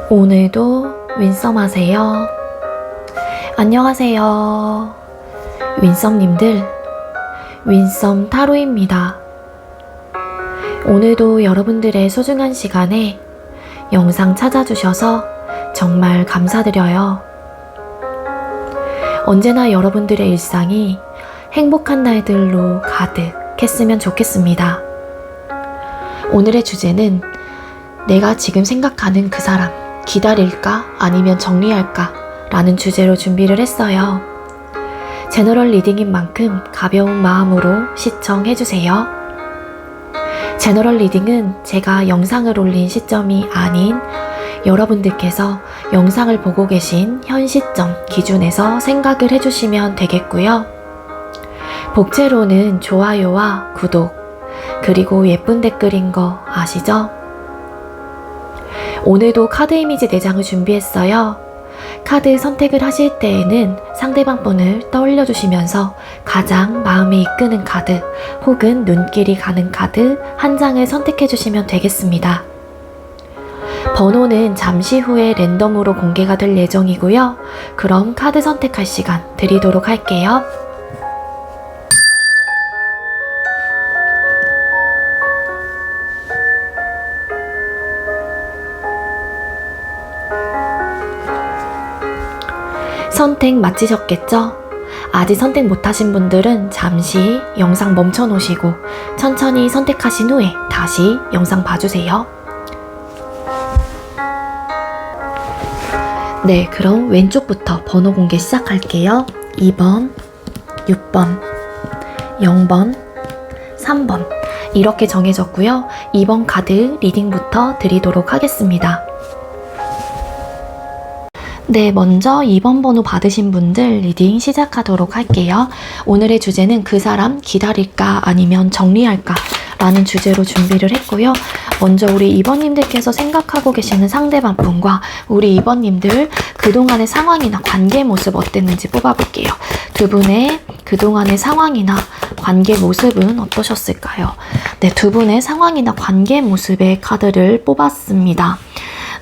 오늘도 윈썸 하세요. 안녕하세요. 윈썸님들, 윈썸 타로입니다. 오늘도 여러분들의 소중한 시간에 영상 찾아주셔서 정말 감사드려요. 언제나 여러분들의 일상이 행복한 날들로 가득했으면 좋겠습니다. 오늘의 주제는 내가 지금 생각하는 그 사람, 기다릴까 아니면 정리할까 라는 주제로 준비를 했어요. 제너럴 리딩인 만큼 가벼운 마음으로 시청해주세요. 제너럴 리딩은 제가 영상을 올린 시점이 아닌 여러분들께서 영상을 보고 계신 현 시점 기준에서 생각을 해주시면 되겠고요. 복채로는 좋아요와 구독, 그리고 예쁜 댓글인 거 아시죠? 오늘도 카드 이미지 4장을 준비했어요. 카드 선택을 하실 때에는 상대방 분을 떠올려 주시면서 가장 마음에 이끄는 카드 혹은 눈길이 가는 카드 한 장을 선택해 주시면 되겠습니다. 번호는 잠시 후에 랜덤으로 공개가 될 예정이고요. 그럼 카드 선택할 시간 드리도록 할게요. 선택 마치셨겠죠? 아직 선택 못하신 분들은 잠시 영상 멈춰 놓으시고 천천히 선택하신 후에 다시 영상 봐주세요. 네, 그럼 왼쪽부터 번호 공개 시작할게요. 2번, 6번, 0번, 3번 이렇게 정해졌고요. 2번 카드 리딩부터 드리도록 하겠습니다. 네, 먼저 2번 번호 받으신 분들 리딩 시작하도록 할게요. 오늘의 주제는 그 사람 기다릴까 아니면 정리할까 라는 주제로 준비를 했고요. 먼저 우리 2번님들께서 생각하고 계시는 상대방 분과 우리 2번님들 그동안의 상황이나 관계 모습 어땠는지 뽑아볼게요. 두 분의 그동안의 상황이나 관계 모습은 어떠셨을까요? 네, 두 분의 상황이나 관계 모습의 카드를 뽑았습니다.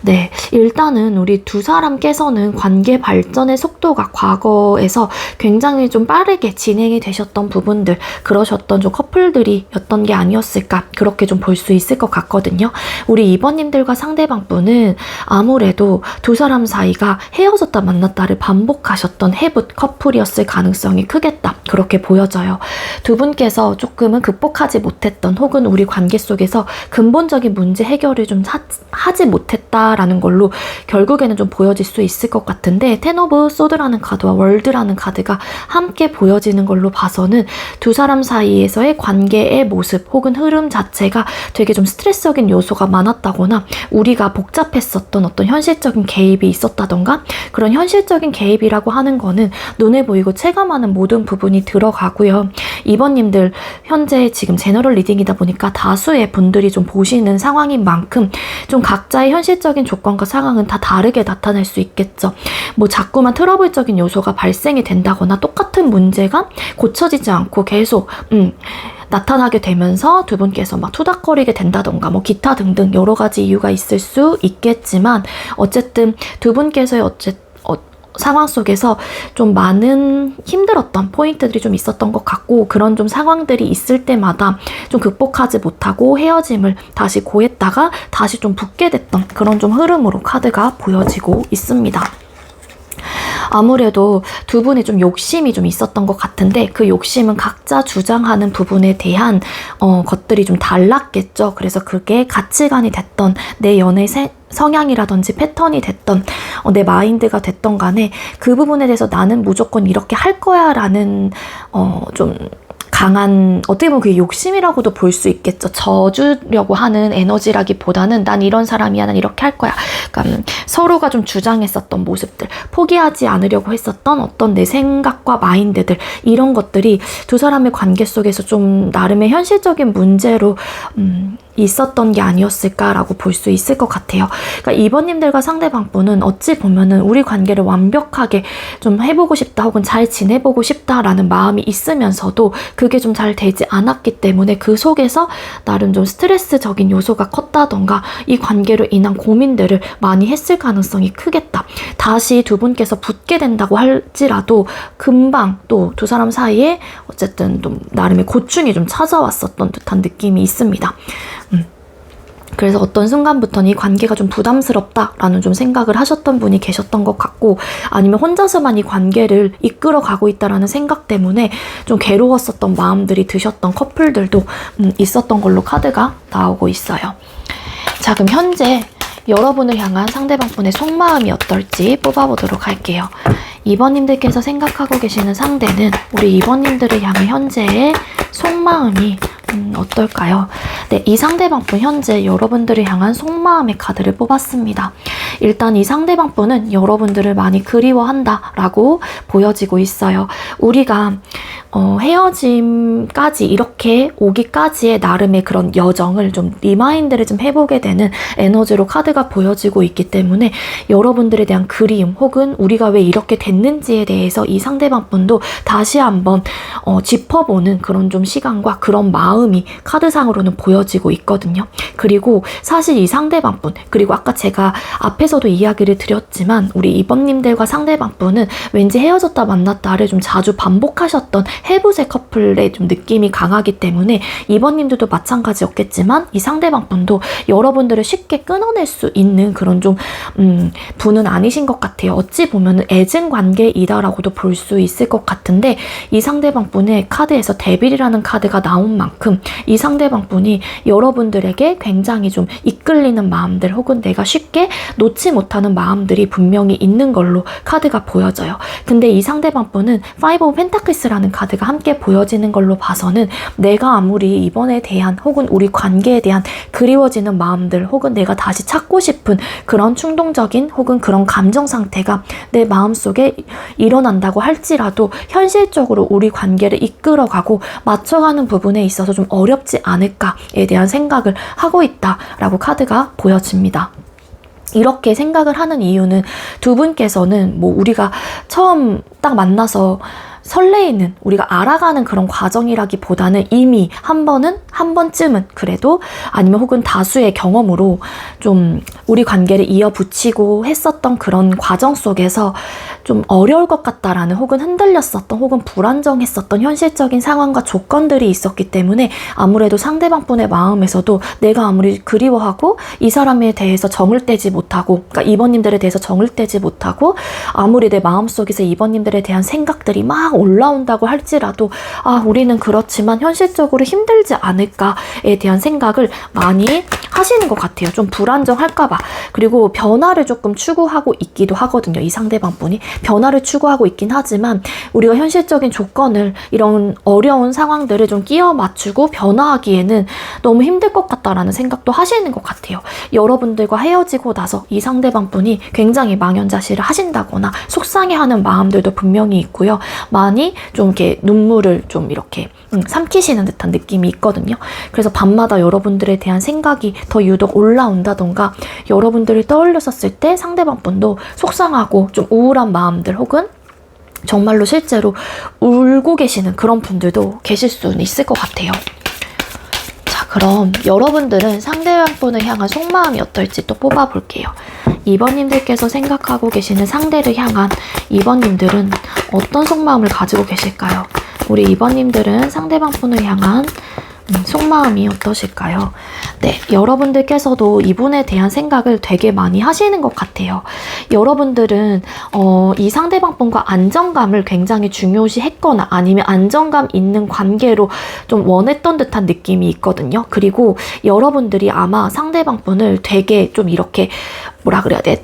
네, 일단은 우리 두 사람께서는 관계 발전의 속도가 과거에서 굉장히 좀 빠르게 진행이 되셨던 부분들, 그러셨던 좀 커플들이었던 게 아니었을까 그렇게 좀 볼 수 있을 것 같거든요. 우리 2번님들과 상대방 분은 아무래도 두 사람 사이가 헤어졌다 만났다를 반복하셨던 해붓 커플이었을 가능성이 크겠다 그렇게 보여져요. 두 분께서 조금은 극복하지 못했던 혹은 우리 관계 속에서 근본적인 문제 해결을 좀 하지 못했다 라는 걸로 결국에는 좀 보여질 수 있을 것 같은데, 텐 오브 소드라는 카드와 월드라는 카드가 함께 보여지는 걸로 봐서는 두 사람 사이에서의 관계의 모습 혹은 흐름 자체가 되게 좀 스트레스적인 요소가 많았다거나 우리가 복잡했었던 어떤 현실적인 개입이 있었다던가, 그런 현실적인 개입이라고 하는 거는 눈에 보이고 체감하는 모든 부분이 들어가고요. 2번님들 현재 지금 제너럴 리딩이다 보니까 다수의 분들이 좀 보시는 상황인 만큼 좀 각자의 현실적인 조건과 상황은 다 다르게 나타날 수 있겠죠. 뭐 자꾸만 트러블적인 요소가 발생이 된다거나 똑같은 문제가 고쳐지지 않고 계속 나타나게 되면서 두 분께서 막 투닥거리게 된다던가 뭐 기타 등등 여러 가지 이유가 있을 수 있겠지만, 어쨌든 두 분께서의 상황 속에서 좀 많은 힘들었던 포인트들이 좀 있었던 것 같고, 그런 좀 상황들이 있을 때마다 좀 극복하지 못하고 헤어짐을 다시 고했다가 다시 좀 붙게 됐던 그런 좀 흐름으로 카드가 보여지고 있습니다. 아무래도 두 분이 좀 욕심이 좀 있었던 것 같은데, 그 욕심은 각자 주장하는 부분에 대한 것들이 좀 달랐겠죠. 그래서 그게 가치관이 됐던 내 연애 성향이라든지 패턴이 됐던 내 마인드가 됐던 간에 그 부분에 대해서 나는 무조건 이렇게 할 거야 라는 좀 강한, 어떻게 보면 그게 욕심이라고도 볼 수 있겠죠. 져주려고 하는 에너지라기보다는 난 이런 사람이야, 난 이렇게 할 거야. 그러니까 서로가 좀 주장했었던 모습들, 포기하지 않으려고 했었던 어떤 내 생각과 마인드들, 이런 것들이 두 사람의 관계 속에서 좀 나름의 현실적인 문제로 있었던 게 아니었을까라고 볼 수 있을 것 같아요. 그러니까 2번님들과 상대방 분은 어찌 보면은 우리 관계를 완벽하게 좀 해보고 싶다 혹은 잘 지내보고 싶다라는 마음이 있으면서도 그게 좀 잘 되지 않았기 때문에 그 속에서 나름 좀 스트레스적인 요소가 컸다던가 이 관계로 인한 고민들을 많이 했을 빠질 가능성이 크겠다. 다시 두 분께서 붙게 된다고 할지라도 금방 또 두 사람 사이에 어쨌든 좀 나름의 고충이 좀 찾아왔었던 듯한 느낌이 있습니다. 그래서 어떤 순간부터는 이 관계가 좀 부담스럽다라는 좀 생각을 하셨던 분이 계셨던 것 같고, 아니면 혼자서만 이 관계를 이끌어가고 있다라는 생각 때문에 좀 괴로웠었던 마음들이 드셨던 커플들도 있었던 걸로 카드가 나오고 있어요. 자, 그럼 현재 여러분을 향한 상대방분의 속마음이 어떨지 뽑아보도록 할게요. 2번님들께서 생각하고 계시는 상대는 우리 2번님들을 향한 현재의 속마음이 어떨까요? 네, 이 상대방분 현재 여러분들을 향한 속마음의 카드를 뽑았습니다. 일단 이 상대방분은 여러분들을 많이 그리워한다 라고 보여지고 있어요. 우리가 헤어짐까지 이렇게 오기까지의 나름의 그런 여정을 좀 리마인드를 좀 해보게 되는 에너지로 카드가 보여지고 있기 때문에 여러분들에 대한 그리움 혹은 우리가 왜 이렇게 됐는지에 대해서 이 상대방분도 다시 한번 짚어보는 그런 좀 시간과 그런 마음이 카드상으로는 보여지고 있거든요. 그리고 사실 이 상대방분, 그리고 아까 제가 앞에서도 이야기를 드렸지만 우리 이번님들과 상대방분은 왠지 헤어졌다 만났다를 좀 자주 반복하셨던 해부세 커플의 좀 느낌이 강하기 때문에 이번님들도 마찬가지였겠지만 이 상대방분도 여러분들을 쉽게 끊어낼 수 있는 그런 좀 분은 아니신 것 같아요. 어찌 보면 애증 관계이다라고도 볼 수 있을 것 같은데, 이 상대방분의 카드에서 데빌이라는 카드가 나온 만큼 이 상대방분이 여러분들에게 굉장히 좀 이끌리는 마음들 혹은 내가 쉽게 놓지 못하는 마음들이 분명히 있는 걸로 카드가 보여져요. 근데 이 상대방분은 파이브 오브 펜타클스라는 카드가 함께 보여지는 걸로 봐서는 내가 아무리 이번에 대한 혹은 우리 관계에 대한 그리워지는 마음들 혹은 내가 다시 찾고 싶은 그런 충동적인 혹은 그런 감정 상태가 내 마음속에 일어난다고 할지라도 현실적으로 우리 관계를 이끌어가고 맞춰가는 부분에 있어서 좀 어렵지 않을까에 대한 생각을 하고 있다라고 카드가 보여집니다. 이렇게 생각을 하는 이유는 두 분께서는 뭐 우리가 처음 딱 만나서 설레이는, 우리가 알아가는 그런 과정이라기보다는 이미 한 번쯤은 그래도 아니면 혹은 다수의 경험으로 좀 우리 관계를 이어붙이고 했었던 그런 과정 속에서 좀 어려울 것 같다라는 혹은 흔들렸었던 혹은 불안정했었던 현실적인 상황과 조건들이 있었기 때문에 아무래도 상대방분의 마음에서도 내가 아무리 그리워하고 이 사람에 대해서 정을 떼지 못하고, 그러니까 이번님들에 대해서 정을 떼지 못하고 아무리 내 마음속에서 이번님들에 대한 생각들이 막 올라온다고 할지라도 우리는 그렇지만 현실적으로 힘들지 않을까에 대한 생각을 많이 하시는 것 같아요. 좀 불안정할까봐. 그리고 변화를 조금 추구하고 있기도 하거든요. 이 상대방분이 변화를 추구하고 있긴 하지만 우리가 현실적인 조건을, 이런 어려운 상황들을 좀 끼워 맞추고 변화하기에는 너무 힘들 것 같다라는 생각도 하시는 것 같아요. 여러분들과 헤어지고 나서 이 상대방분이 굉장히 망연자실을 하신다거나 속상해하는 마음들도 분명히 있고요. 많이 좀 이렇게 눈물을 좀 이렇게 삼키시는 듯한 느낌이 있거든요. 그래서 밤마다 여러분들에 대한 생각이 더 유독 올라온다던가, 여러분들을 떠올렸었을 때 상대방분도 속상하고 좀 우울한 마음들 혹은 정말로 실제로 울고 계시는 그런 분들도 계실 수는 있을 것 같아요. 자, 그럼 여러분들은 상대방분을 향한 속마음이 어떨지 또 뽑아볼게요. 2번님들께서 생각하고 계시는 상대를 향한 2번님들은 어떤 속마음을 가지고 계실까요? 우리 2번님들은 상대방분을 향한 속마음이 어떠실까요? 네, 여러분들께서도 이분에 대한 생각을 되게 많이 하시는 것 같아요. 여러분들은 이 상대방분과 안정감을 굉장히 중요시 했거나 아니면 안정감 있는 관계로 좀 원했던 듯한 느낌이 있거든요. 그리고 여러분들이 아마 상대방분을 되게 좀 이렇게 뭐라 그래야 돼?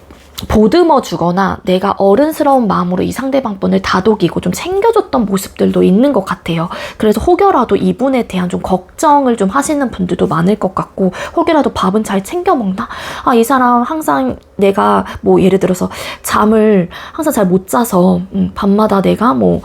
보듬어 주거나 내가 어른스러운 마음으로 이 상대방분을 다독이고 좀 챙겨줬던 모습들도 있는 것 같아요. 그래서 혹여라도 이분에 대한 좀 걱정을 좀 하시는 분들도 많을 것 같고, 혹여라도 밥은 잘 챙겨 먹나? 이 사람 항상 내가 뭐 예를 들어서 잠을 항상 잘 못 자서 밤마다 내가 뭐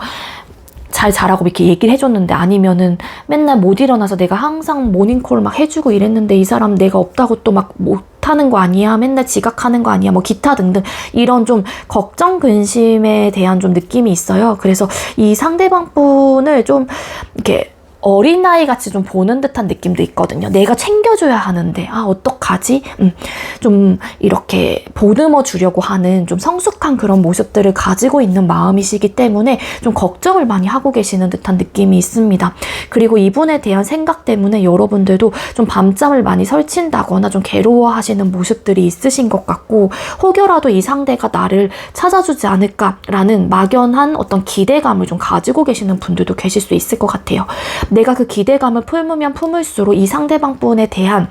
잘 자라고 이렇게 얘기를 해줬는데, 아니면은 맨날 못 일어나서 내가 항상 모닝콜 막 해주고 이랬는데 이 사람 내가 없다고 또 막 못하는 거 아니야? 맨날 지각하는 거 아니야? 뭐 기타 등등 이런 좀 걱정 근심에 대한 좀 느낌이 있어요. 그래서 이 상대방 분을 좀 이렇게 어린아이 같이 좀 보는 듯한 느낌도 있거든요. 내가 챙겨줘야 하는데 어떡하지? 좀 이렇게 보듬어 주려고 하는 좀 성숙한 그런 모습들을 가지고 있는 마음이시기 때문에 좀 걱정을 많이 하고 계시는 듯한 느낌이 있습니다. 그리고 이분에 대한 생각 때문에 여러분들도 좀 밤잠을 많이 설친다거나 좀 괴로워하시는 모습들이 있으신 것 같고, 혹여라도 이 상대가 나를 찾아주지 않을까라는 막연한 어떤 기대감을 좀 가지고 계시는 분들도 계실 수 있을 것 같아요. 내가 그 기대감을 품으면 품을수록 이 상대방 분에 대한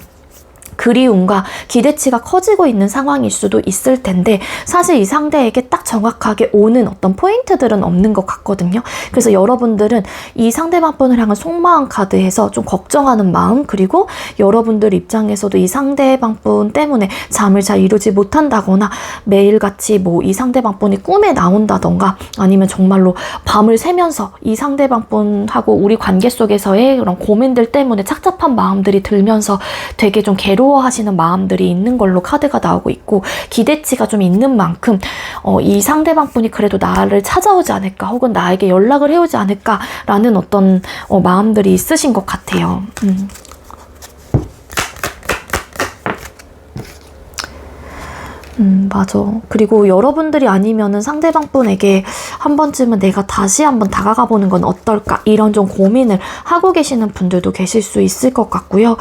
그리움과 기대치가 커지고 있는 상황일 수도 있을 텐데, 사실 이 상대에게 딱 정확하게 오는 어떤 포인트들은 없는 것 같거든요. 그래서 여러분들은 이 상대방 분을 향한 속마음 카드에서 좀 걱정하는 마음, 그리고 여러분들 입장에서도 이 상대방 분 때문에 잠을 잘 이루지 못한다거나 매일같이 뭐 이 상대방 분이 꿈에 나온다던가, 아니면 정말로 밤을 새면서 이 상대방 분하고 우리 관계 속에서의 그런 고민들 때문에 착잡한 마음들이 들면서 되게 좀 괴로워하시는 마음들이 있는 걸로 카드가 나오고 있고, 기대치가 좀 있는 만큼 이 상대방 분이 그래도 나를 찾아오지 않을까, 혹은 나에게 연락을 해오지 않을까라는 어떤 마음들이 있으신 것 같아요. 맞아. 그리고 여러분들이 아니면은 상대방 분에게 한 번쯤은 내가 다시 한번 다가가 보는 건 어떨까, 이런 좀 고민을 하고 계시는 분들도 계실 수 있을 것 같고요.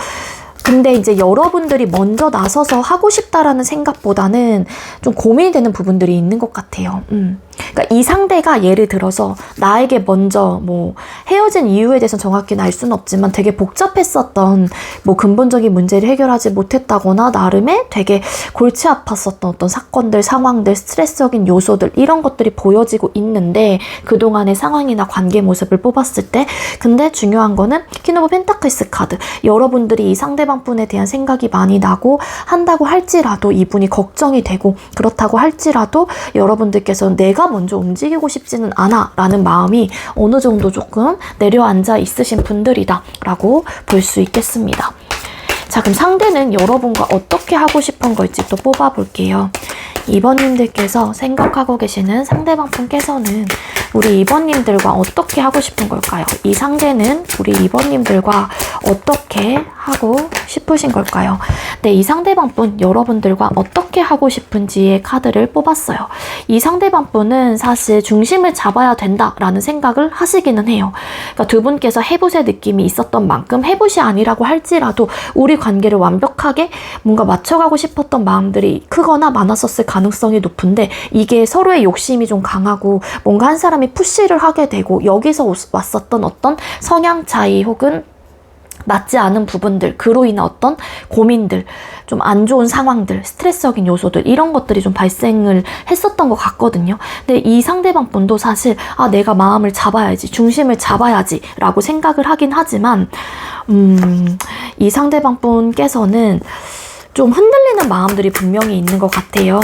근데 이제 여러분들이 먼저 나서서 하고 싶다라는 생각보다는 좀 고민이 되는 부분들이 있는 것 같아요. 그러니까 이 상대가 예를 들어서 나에게 먼저 뭐 헤어진 이유에 대해서는 정확히는 알 수는 없지만 되게 복잡했었던 뭐 근본적인 문제를 해결하지 못했다거나 나름의 되게 골치 아팠었던 어떤 사건들, 상황들, 스트레스적인 요소들, 이런 것들이 보여지고 있는데, 그동안의 상황이나 관계 모습을 뽑았을 때. 근데 중요한 거는 퀸 오브 펜타클스 카드, 여러분들이 이 상대방 분에 대한 생각이 많이 나고 한다고 할지라도, 이분이 걱정이 되고 그렇다고 할지라도 여러분들께서는 내가 먼저 움직이고 싶지는 않아 라는 마음이 어느 정도 조금 내려앉아 있으신 분들이다 라고 볼 수 있겠습니다. 자, 그럼 상대는 여러분과 어떻게 하고 싶은 걸지 또 뽑아볼게요. 2번님들께서 생각하고 계시는 상대방 분께서는 우리 2번님들과 어떻게 하고 싶은 걸까요? 이 상대는 우리 2번님들과 어떻게 하고 싶으신 걸까요? 네, 이 상대방 분 여러분들과 어떻게 하고 싶은지의 카드를 뽑았어요. 이 상대방 분은 사실 중심을 잡아야 된다라는 생각을 하시기는 해요. 그러니까 두 분께서 해봇의 느낌이 있었던 만큼, 해봇이 아니라고 할지라도 우리 관계를 완벽하게 뭔가 맞춰가고 싶었던 마음들이 크거나 많았었을 가능성이 높은데, 이게 서로의 욕심이 좀 강하고 뭔가 한 사람이 푸시를 하게 되고, 여기서 왔었던 어떤 성향 차이 혹은 맞지 않은 부분들, 그로 인한 어떤 고민들, 좀 안 좋은 상황들, 스트레스적인 요소들, 이런 것들이 좀 발생을 했었던 것 같거든요. 근데 이 상대방 분도 사실 내가 마음을 잡아야지, 중심을 잡아야지 라고 생각을 하긴 하지만 이 상대방 분께서는 좀 흔들리는 마음들이 분명히 있는 것 같아요.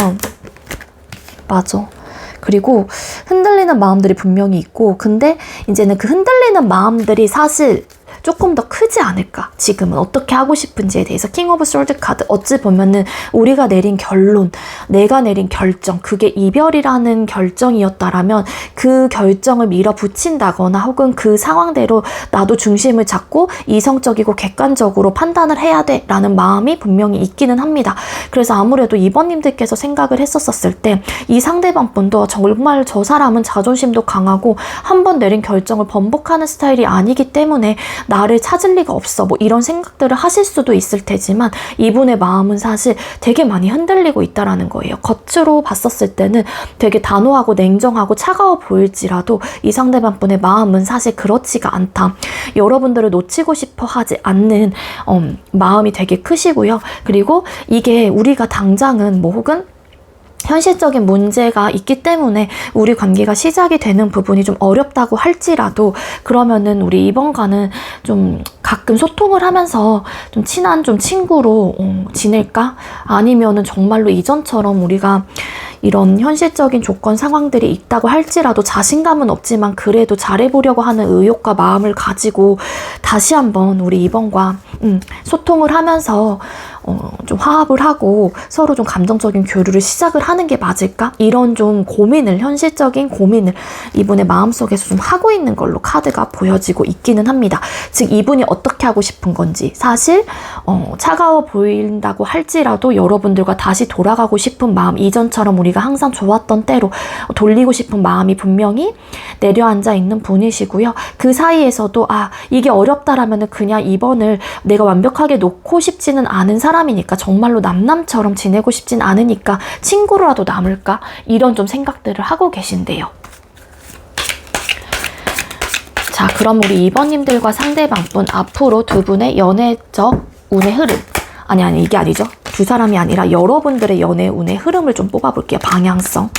맞아. 그리고 흔들리는 마음들이 분명히 있고, 근데 이제는 그 흔들리는 마음들이 사실 조금 더 크지 않을까? 지금은 어떻게 하고 싶은지에 대해서 킹 오브 솔드 카드, 어찌 보면은 우리가 내린 결론, 내가 내린 결정, 그게 이별이라는 결정이었다라면 그 결정을 밀어붙인다거나 혹은 그 상황대로 나도 중심을 잡고 이성적이고 객관적으로 판단을 해야 돼 라는 마음이 분명히 있기는 합니다. 그래서 아무래도 2번님들께서 생각을 했었을 때 이 상대방 분도 정말 저 사람은 자존심도 강하고 한 번 내린 결정을 번복하는 스타일이 아니기 때문에 나를 찾을 리가 없어, 뭐 이런 생각들을 하실 수도 있을 테지만, 이분의 마음은 사실 되게 많이 흔들리고 있다라는 거예요. 겉으로 봤었을 때는 되게 단호하고 냉정하고 차가워 보일지라도 이 상대방 분의 마음은 사실 그렇지가 않다. 여러분들을 놓치고 싶어 하지 않는 마음이 되게 크시고요. 그리고 이게 우리가 당장은 뭐 혹은 현실적인 문제가 있기 때문에 우리 관계가 시작이 되는 부분이 좀 어렵다고 할지라도, 그러면은 우리 이번과는 좀 가끔 소통을 하면서 좀 친한 좀 친구로 지낼까? 아니면은 정말로 이전처럼 우리가 이런 현실적인 조건 상황들이 있다고 할지라도 자신감은 없지만 그래도 잘해보려고 하는 의욕과 마음을 가지고 다시 한번 우리 이번과 소통을 하면서 좀 화합을 하고 서로 좀 감정적인 교류를 시작을 하는 게 맞을까? 이런 좀 현실적인 고민을 이분의 마음속에서 좀 하고 있는 걸로 카드가 보여지고 있기는 합니다. 즉 이분이 어떻게 하고 싶은 건지, 사실 차가워 보인다고 할지라도 여러분들과 다시 돌아가고 싶은 마음, 이전처럼 우리가 항상 좋았던 때로 돌리고 싶은 마음이 분명히 내려앉아 있는 분이시고요. 그 사이에서도 이게 어렵다라면 그냥 이번을 내가 완벽하게 놓고 싶지는 않은 사람이니까, 정말로 남남처럼 지내고 싶진 않으니까 친구로라도 남을까? 이런 좀 생각들을 하고 계신데요. 자, 그럼 우리 2번님들과 상대방분 앞으로 두 분의 연애적 운의 흐름, 아니 이게 아니죠. 두 사람이 아니라 여러분들의 연애 운의 흐름을 좀 뽑아볼게요. 방향성.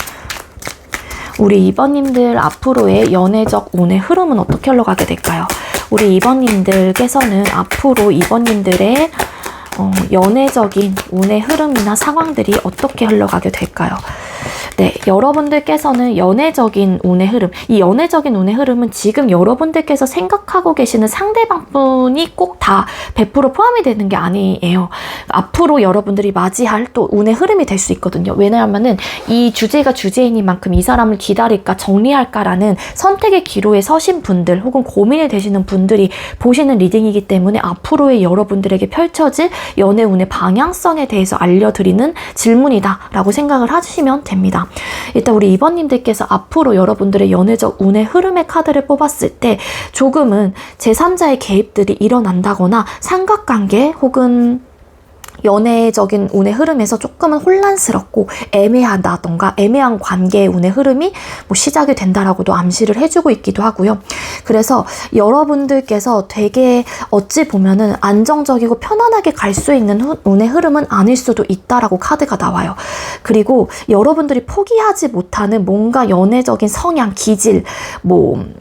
우리 2번님들 앞으로의 연애적 운의 흐름은 어떻게 흘러가게 될까요? 우리 2번님들께서는 앞으로 2번님들의 연애적인 운의 흐름이나 상황들이 어떻게 흘러가게 될까요? 네, 여러분들께서는 연애적인 운의 흐름, 이 연애적인 운의 흐름은 지금 여러분들께서 생각하고 계시는 상대방분이 꼭 다 100% 포함이 되는 게 아니에요. 앞으로 여러분들이 맞이할 또 운의 흐름이 될 수 있거든요. 왜냐하면은 이 주제가 주제이니만큼 이 사람을 기다릴까 정리할까라는 선택의 기로에 서신 분들 혹은 고민이 되시는 분들이 보시는 리딩이기 때문에 앞으로의 여러분들에게 펼쳐질 연애 운의 방향성에 대해서 알려드리는 질문이다라고 생각을 하시면 됩니다. 일단 우리 2번님들께서 앞으로 여러분들의 연애적 운의 흐름의 카드를 뽑았을 때 조금은 제3자의 개입들이 일어난다거나 삼각관계 혹은 연애적인 운의 흐름에서 조금은 혼란스럽고 애매하다던가 애매한 관계의 운의 흐름이 시작이 된다라고도 암시를 해주고 있기도 하고요. 그래서 여러분들께서 되게 어찌 보면은 안정적이고 편안하게 갈 수 있는 운의 흐름은 아닐 수도 있다라고 카드가 나와요. 그리고 여러분들이 포기하지 못하는 뭔가 연애적인 성향, 기질,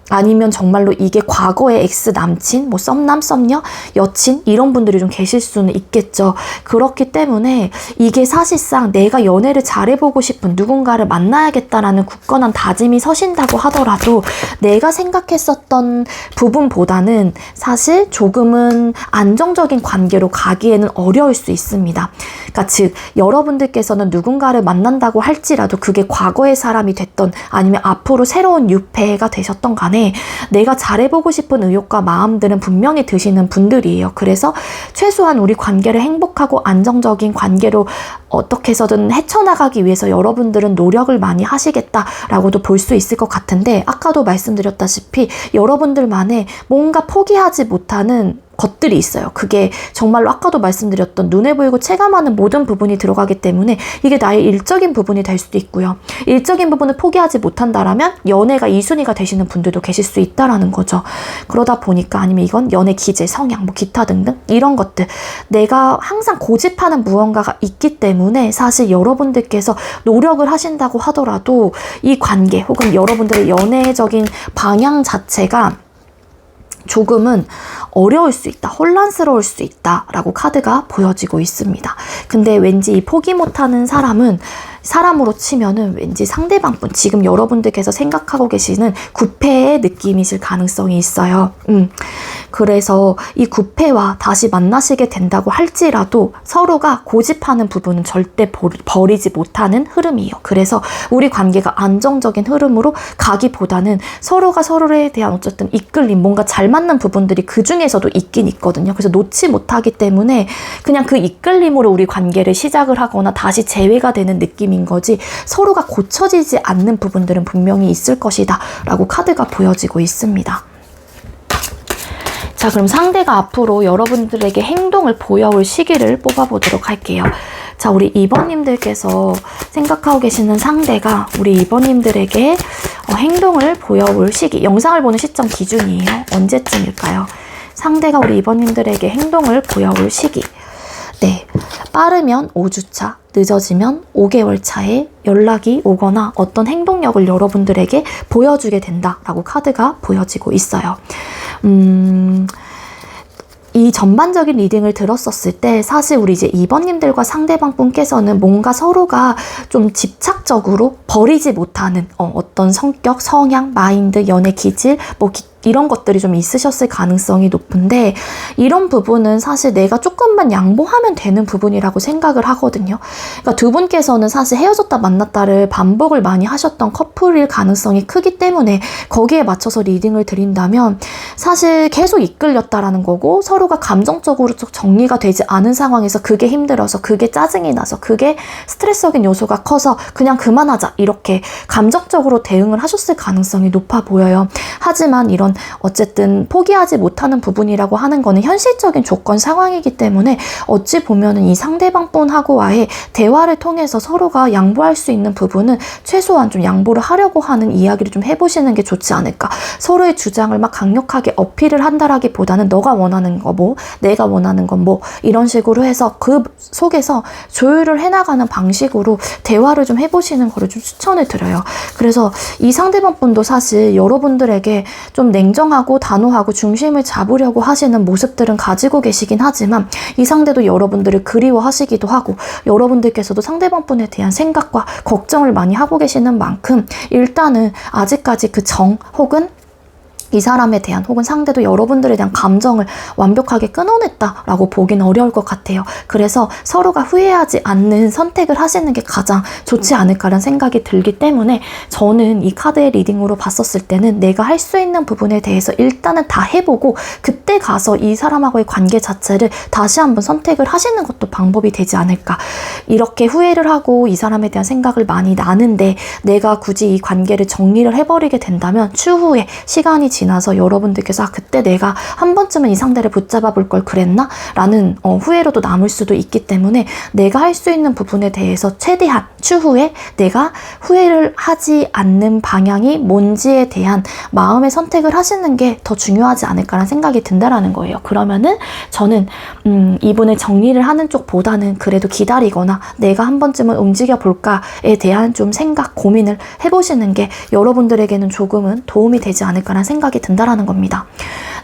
아니면 정말로 이게 과거의 엑스 남친, 썸남, 썸녀, 여친 이런 분들이 좀 계실 수는 있겠죠. 그렇기 때문에 이게 사실상 내가 연애를 잘해보고 싶은 누군가를 만나야겠다라는 굳건한 다짐이 서신다고 하더라도 내가 생각했었던 부분보다는 사실 조금은 안정적인 관계로 가기에는 어려울 수 있습니다. 그러니까 즉 여러분들께서는 누군가를 만난다고 할지라도 그게 과거의 사람이 됐던 아니면 앞으로 새로운 유폐가 되셨던 간에 내가 잘해보고 싶은 의욕과 마음들은 분명히 드시는 분들이에요. 그래서 최소한 우리 관계를 행복하고 안정적인 관계로 어떻게 해서든 헤쳐나가기 위해서 여러분들은 노력을 많이 하시겠다라고도 볼 수 있을 것 같은데, 아까도 말씀드렸다시피 여러분들만의 뭔가 포기하지 못하는 것들이 있어요. 그게 정말로 아까도 말씀드렸던 눈에 보이고 체감하는 모든 부분이 들어가기 때문에 이게 나의 일적인 부분이 될 수도 있고요. 일적인 부분을 포기하지 못한다라면 연애가 2순위가 되시는 분들도 계실 수 있다라는 거죠. 그러다 보니까 아니면 이건 연애 기질, 성향, 기타 등등 이런 것들, 내가 항상 고집하는 무언가가 있기 때문에 사실 여러분들께서 노력을 하신다고 하더라도 이 관계 혹은 여러분들의 연애적인 방향 자체가 조금은 어려울 수 있다, 혼란스러울 수 있다라고 카드가 보여지고 있습니다. 근데 왠지 이 포기 못하는 사람으로 치면은 왠지 상대방분, 지금 여러분들께서 생각하고 계시는 구패의 느낌이실 가능성이 있어요. 그래서 이 구패와 다시 만나시게 된다고 할지라도 서로가 고집하는 부분은 절대 버리지 못하는 흐름이에요. 그래서 우리 관계가 안정적인 흐름으로 가기보다는 서로가 서로에 대한 어쨌든 이끌림, 뭔가 잘 맞는 부분들이 그 중에서도 있긴 있거든요. 그래서 놓지 못하기 때문에 그냥 그 이끌림으로 우리 관계를 시작을 하거나 다시 재회가 되는 느낌인 거지, 서로가 고쳐지지 않는 부분들은 분명히 있을 것이다 라고 카드가 보여지고 있습니다. 자, 그럼 상대가 앞으로 여러분들에게 행동을 보여올 시기를 뽑아보도록 할게요. 자, 우리 2번님들께서 생각하고 계시는 상대가 우리 2번님들에게 행동을 보여올 시기, 영상을 보는 시점 기준이에요. 언제쯤일까요? 상대가 우리 2번님들에게 행동을 보여올 시기. 네, 빠르면 5주차, 늦어지면 5개월 차에 연락이 오거나 어떤 행동력을 여러분들에게 보여주게 된다라고 카드가 보여지고 있어요. 이 전반적인 리딩을 들었었을 때 사실 우리 이제 2번님들과 상대방 분께서는 뭔가 서로가 좀 집착적으로 버리지 못하는 어떤 성격, 성향, 마인드, 연애 기질, 이런 것들이 좀 있으셨을 가능성이 높은데, 이런 부분은 사실 내가 조금만 양보하면 되는 부분이라고 생각을 하거든요. 그러니까 두 분께서는 사실 헤어졌다 만났다를 반복을 많이 하셨던 커플일 가능성이 크기 때문에 거기에 맞춰서 리딩을 드린다면 사실 계속 이끌렸다라는 거고, 서로가 감정적으로 정리가 되지 않은 상황에서 그게 힘들어서, 그게 짜증이 나서, 그게 스트레스적인 요소가 커서 그냥 그만하자 이렇게 감정적으로 대응을 하셨을 가능성이 높아 보여요. 하지만 이런 어쨌든 포기하지 못하는 부분이라고 하는 거는 현실적인 조건 상황이기 때문에 어찌 보면은 이 상대방 분하고와의 대화를 통해서 서로가 양보할 수 있는 부분은 최소한 좀 양보를 하려고 하는 이야기를 좀 해보시는 게 좋지 않을까. 서로의 주장을 막 강력하게 어필을 한다라기보다는 너가 원하는 거 뭐, 내가 원하는 건 뭐, 이런 식으로 해서 그 속에서 조율을 해나가는 방식으로 대화를 좀 해보시는 거를 좀 추천을 드려요. 그래서 이 상대방 분도 사실 여러분들에게 좀 냉정하고 단호하고 중심을 잡으려고 하시는 모습들은 가지고 계시긴 하지만, 이 상대도 여러분들을 그리워하시기도 하고 여러분들께서도 상대방 분에 대한 생각과 걱정을 많이 하고 계시는 만큼 일단은 아직까지 그 정 혹은 이 사람에 대한 혹은 상대도 여러분들에 대한 감정을 완벽하게 끊어냈다라고 보기는 어려울 것 같아요. 그래서 서로가 후회하지 않는 선택을 하시는 게 가장 좋지 않을까라는 생각이 들기 때문에, 저는 이 카드의 리딩으로 봤었을 때는 내가 할 수 있는 부분에 대해서 일단은 다 해보고 그때 가서 이 사람하고의 관계 자체를 다시 한번 선택을 하시는 것도 방법이 되지 않을까. 이렇게 후회를 하고 이 사람에 대한 생각을 많이 나는데 내가 굳이 이 관계를 정리를 해버리게 된다면 추후에 시간이 지나서 여러분들께서 그때 내가 한 번쯤은 이 상대를 붙잡아 볼 걸 그랬나? 라는 후회로도 남을 수도 있기 때문에, 내가 할 수 있는 부분에 대해서 최대한 추후에 내가 후회를 하지 않는 방향이 뭔지에 대한 마음의 선택을 하시는 게 더 중요하지 않을까라는 생각이 든다라는 거예요. 그러면은 저는 이분을 정리를 하는 쪽보다는 그래도 기다리거나 내가 한 번쯤은 움직여 볼까에 대한 좀 생각, 고민을 해보시는 게 여러분들에게는 조금은 도움이 되지 않을까라는 생각이 든다라는 겁니다.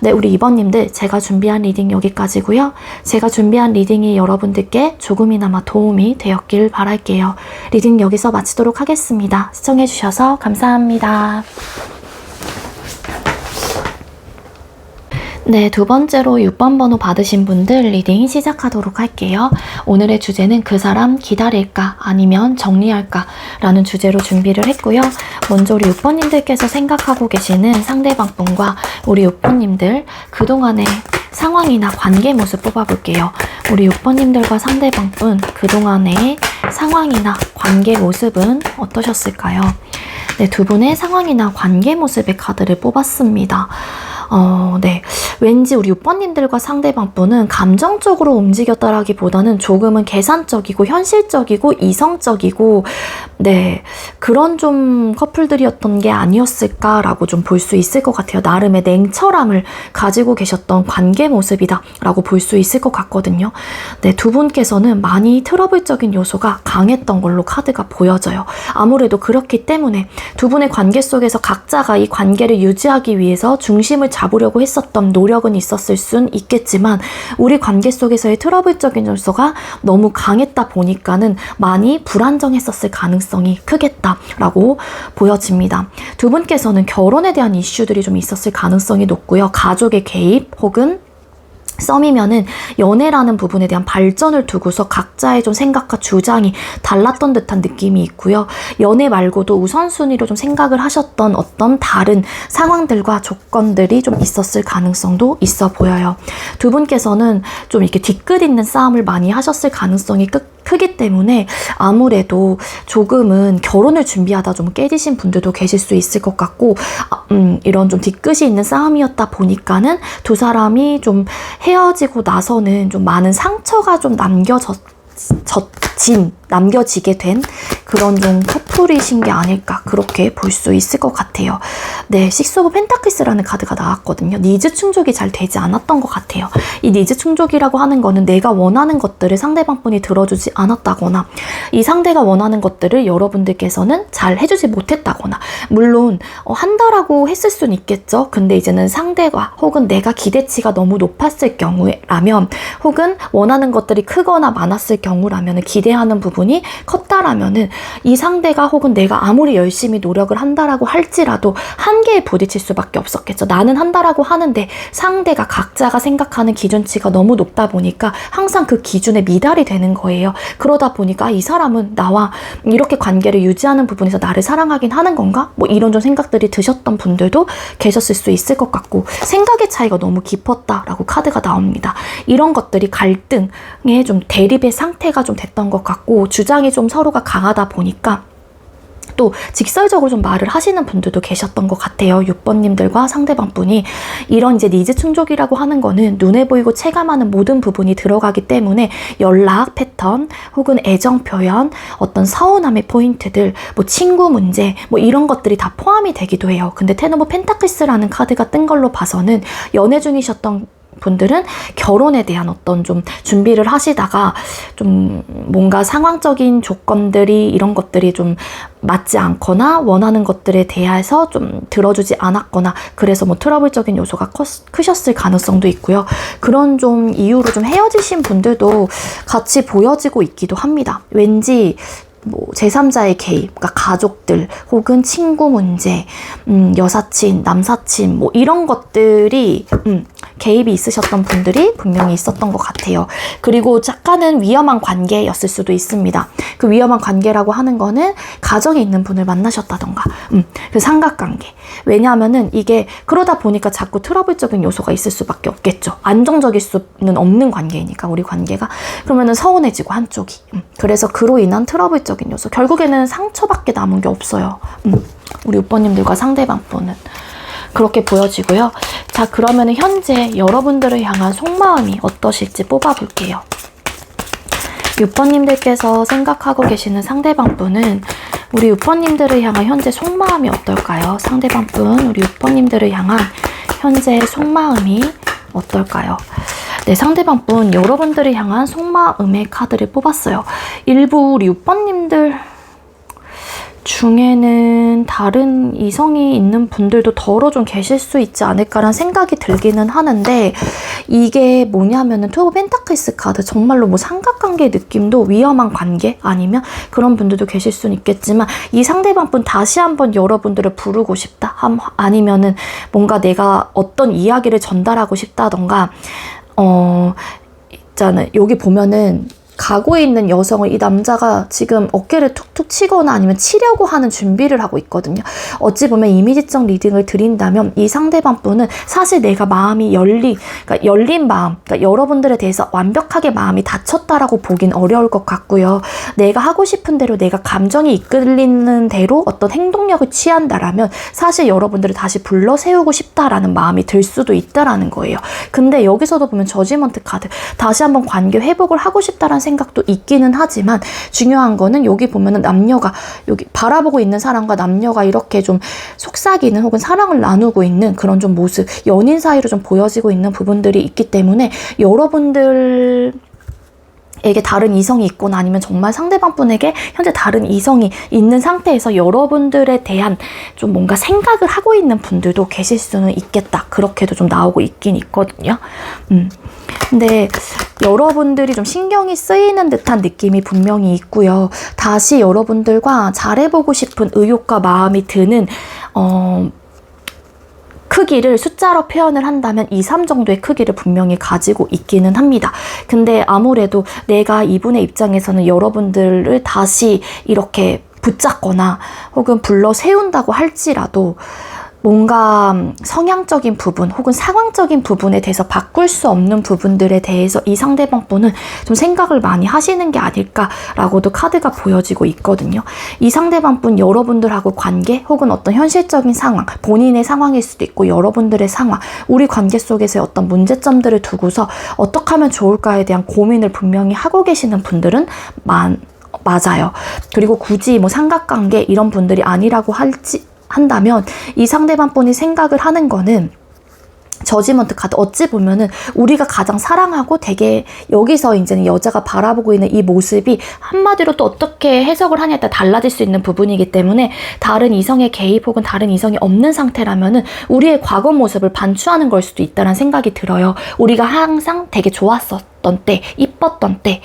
네, 우리 2번님들, 제가 준비한 리딩 여기까지고요. 제가 준비한 리딩이 여러분들께 조금이나마 도움이 되었길 바랄게요. 리딩 여기서 마치도록 하겠습니다. 시청해주셔서 감사합니다. 네, 두 번째로 6번 번호 받으신 분들 리딩 시작하도록 할게요. 오늘의 주제는 그 사람 기다릴까 아니면 정리할까 라는 주제로 준비를 했고요. 먼저 우리 6번님들께서 생각하고 계시는 상대방 분과 우리 6번님들 그동안의 상황이나 관계 모습 뽑아볼게요. 우리 6번님들과 상대방 분 그동안의 상황이나 관계 모습은 어떠셨을까요? 네, 두 분의 상황이나 관계 모습의 카드를 뽑았습니다. 네. 왠지 우리 6번님들과 상대방 분은 감정적으로 움직였다라기보다는 조금은 계산적이고 현실적이고 이성적이고, 네, 그런 좀 커플들이었던 게 아니었을까라고 좀 볼 수 있을 것 같아요. 나름의 냉철함을 가지고 계셨던 관계 모습이다라고 볼 수 있을 것 같거든요. 네, 두 분께서는 많이 트러블적인 요소가 강했던 걸로 카드가 보여져요. 아무래도 그렇기 때문에 두 분의 관계 속에서 각자가 이 관계를 유지하기 위해서 중심을 잡으려고 했었던 노력은 있었을 순 있겠지만, 우리 관계 속에서의 트러블적인 요소가 너무 강했다 보니까는 많이 불안정했었을 가능성이 크겠다라고 보여집니다. 두 분께서는 결혼에 대한 이슈들이 좀 있었을 가능성이 높고요. 가족의 개입 혹은 썸이면은 연애라는 부분에 대한 발전을 두고서 각자의 좀 생각과 주장이 달랐던 듯한 느낌이 있고요. 연애 말고도 우선순위로 좀 생각을 하셨던 어떤 다른 상황들과 조건들이 좀 있었을 가능성도 있어 보여요. 두 분께서는 좀 이렇게 뒤끝 있는 싸움을 많이 하셨을 가능성이 크기 때문에 아무래도 조금은 결혼을 준비하다 좀 깨지신 분들도 계실 수 있을 것 같고, 이런 좀 뒤끝이 있는 싸움이었다 보니까는 두 사람이 좀 헤어지고 나서는 좀 많은 상처가 좀 남겨지게 된 그런 좀 커플이신 게 아닐까, 그렇게 볼 수 있을 것 같아요. 네, 식스 오브 펜타클스라는 카드가 나왔거든요. 니즈 충족이 잘 되지 않았던 것 같아요. 이 니즈 충족이라고 하는 거는 내가 원하는 것들을 상대방 분이 들어주지 않았다거나, 이 상대가 원하는 것들을 여러분들께서는 잘 해주지 못했다거나, 물론 한다라고 했을 수는 있겠죠. 근데 이제는 상대가 혹은 내가 기대치가 너무 높았을 경우라면, 혹은 원하는 것들이 크거나 많았을 경우라면, 기대하는 부분이 컸다라면은 이 상대가 혹은 내가 아무리 열심히 노력을 한다라고 할지라도 한 한계에 부딪힐 수밖에 없었겠죠. 나는 한다라고 하는데 상대가 각자가 생각하는 기준치가 너무 높다 보니까 항상 그 기준에 미달이 되는 거예요. 그러다 보니까 이 사람은 나와 이렇게 관계를 유지하는 부분에서 나를 사랑하긴 하는 건가? 뭐 이런 좀 생각들이 드셨던 분들도 계셨을 수 있을 것 같고, 생각의 차이가 너무 깊었다라고 카드가 나옵니다. 이런 것들이 갈등의 좀 대립의 상태가 좀 됐던 것 같고, 주장이 좀 서로가 강하다 보니까 또 직설적으로 좀 말을 하시는 분들도 계셨던 것 같아요. 6번님들과 상대방 분이 이런 이제 니즈 충족이라고 하는 거는 눈에 보이고 체감하는 모든 부분이 들어가기 때문에 연락 패턴 혹은 애정 표현, 어떤 서운함의 포인트들, 뭐 친구 문제, 뭐 이런 것들이 다 포함이 되기도 해요. 근데 텐 오브 펜타클스라는 카드가 뜬 걸로 봐서는 연애 중이셨던 분들은 결혼에 대한 어떤 좀 준비를 하시다가 좀 뭔가 상황적인 조건들이 이런 것들이 좀 맞지 않거나 원하는 것들에 대해서 좀 들어주지 않았거나 그래서 뭐 트러블적인 요소가 크셨을 가능성도 있고요. 그런 좀 이유로 좀 헤어지신 분들도 같이 보여지고 있기도 합니다. 왠지 뭐 제3자의 개입, 그러니까 가족들 혹은 친구 문제, 여사친, 남사친 뭐 이런 것들이 개입이 있으셨던 분들이 분명히 있었던 것 같아요. 그리고 약간은 위험한 관계였을 수도 있습니다. 그 위험한 관계라고 하는 거는 가정에 있는 분을 만나셨다던가 그 삼각관계. 왜냐하면은 이게 그러다 보니까 자꾸 트러블적인 요소가 있을 수밖에 없겠죠. 안정적일 수는 없는 관계이니까 우리 관계가. 그러면은 서운해지고 한쪽이. 그래서 그로 인한 트러블적인 요소. 결국에는 상처밖에 남은 게 없어요. 우리 6번님들과 상대방 분은. 그렇게 보여지고요. 자, 그러면 현재 여러분들을 향한 속마음이 어떠실지 뽑아볼게요. 6번님들께서 생각하고 계시는 상대방 분은 우리 6번님들을 향한 현재 속마음이 어떨까요? 상대방 분, 우리 6번님들을 향한 현재 속마음이 어떨까요? 네, 상대방 분, 여러분들을 향한 속마음의 카드를 뽑았어요. 일부 우리 6번님들 중에는 다른 이성이 있는 분들도 덜어 좀 계실 수 있지 않을까라는 생각이 들기는 하는데, 이게 뭐냐면은 투 오브 펜타클스 카드, 정말로 뭐 삼각관계 느낌도 위험한 관계 아니면 그런 분들도 계실 수는 있겠지만, 이 상대방 분 다시 한번 여러분들을 부르고 싶다, 아니면은 뭔가 내가 어떤 이야기를 전달하고 싶다던가, 있잖아요. 여기 보면은 가고 있는 여성을 이 남자가 지금 어깨를 툭툭 치거나 아니면 치려고 하는 준비를 하고 있거든요. 어찌 보면 이미지적 리딩을 드린다면 이 상대방 분은 사실 내가 마음이 그러니까 열린 마음, 그러니까 여러분들에 대해서 완벽하게 마음이 닫혔다라고 보긴 어려울 것 같고요. 내가 하고 싶은 대로 내가 감정이 이끌리는 대로 어떤 행동력을 취한다라면 사실 여러분들을 다시 불러 세우고 싶다라는 마음이 들 수도 있다라는 거예요. 근데 여기서도 보면 저지먼트 카드, 다시 한번 관계 회복을 하고 싶다라는 생각도 있기는 하지만, 중요한 거는 여기 보면은 남녀가, 여기 바라보고 있는 사람과 남녀가 이렇게 좀 속삭이는 혹은 사랑을 나누고 있는 그런 좀 모습, 연인 사이로 좀 보여지고 있는 부분들이 있기 때문에 여러분들 에게 다른 이성이 있거나 아니면 정말 상대방 분에게 현재 다른 이성이 있는 상태에서 여러분들에 대한 좀 뭔가 생각을 하고 있는 분들도 계실 수는 있겠다. 그렇게도 좀 나오고 있긴 있거든요. 근데 여러분들이 좀 신경이 쓰이는 듯한 느낌이 분명히 있고요. 다시 여러분들과 잘해보고 싶은 의욕과 마음이 드는 크기를 숫자로 표현을 한다면 2, 3 정도의 크기를 분명히 가지고 있기는 합니다. 근데 아무래도 내가 이분의 입장에서는 여러분들을 다시 이렇게 붙잡거나 혹은 불러 세운다고 할지라도 뭔가 성향적인 부분 혹은 상황적인 부분에 대해서 바꿀 수 없는 부분들에 대해서 이 상대방 분은 좀 생각을 많이 하시는 게 아닐까라고도 카드가 보여지고 있거든요. 이 상대방 분 여러분들하고 관계 혹은 어떤 현실적인 상황, 본인의 상황일 수도 있고 여러분들의 상황, 우리 관계 속에서의 어떤 문제점들을 두고서 어떻게 하면 좋을까에 대한 고민을 분명히 하고 계시는 분들은 맞아요. 그리고 굳이 뭐 삼각관계 이런 분들이 아니라고 한다면 이 상대방 분이 생각을 하는 거는 저지먼트 카드, 어찌 보면은 우리가 가장 사랑하고 되게 여기서 이제는 여자가 바라보고 있는 이 모습이 한마디로 또 어떻게 해석을 하냐에 따라 달라질 수 있는 부분이기 때문에 다른 이성의 개입 혹은 다른 이성이 없는 상태라면은 우리의 과거 모습을 반추하는 걸 수도 있다는 생각이 들어요. 우리가 항상 되게 좋았었던 예뻤던 때, 이뻤던 때,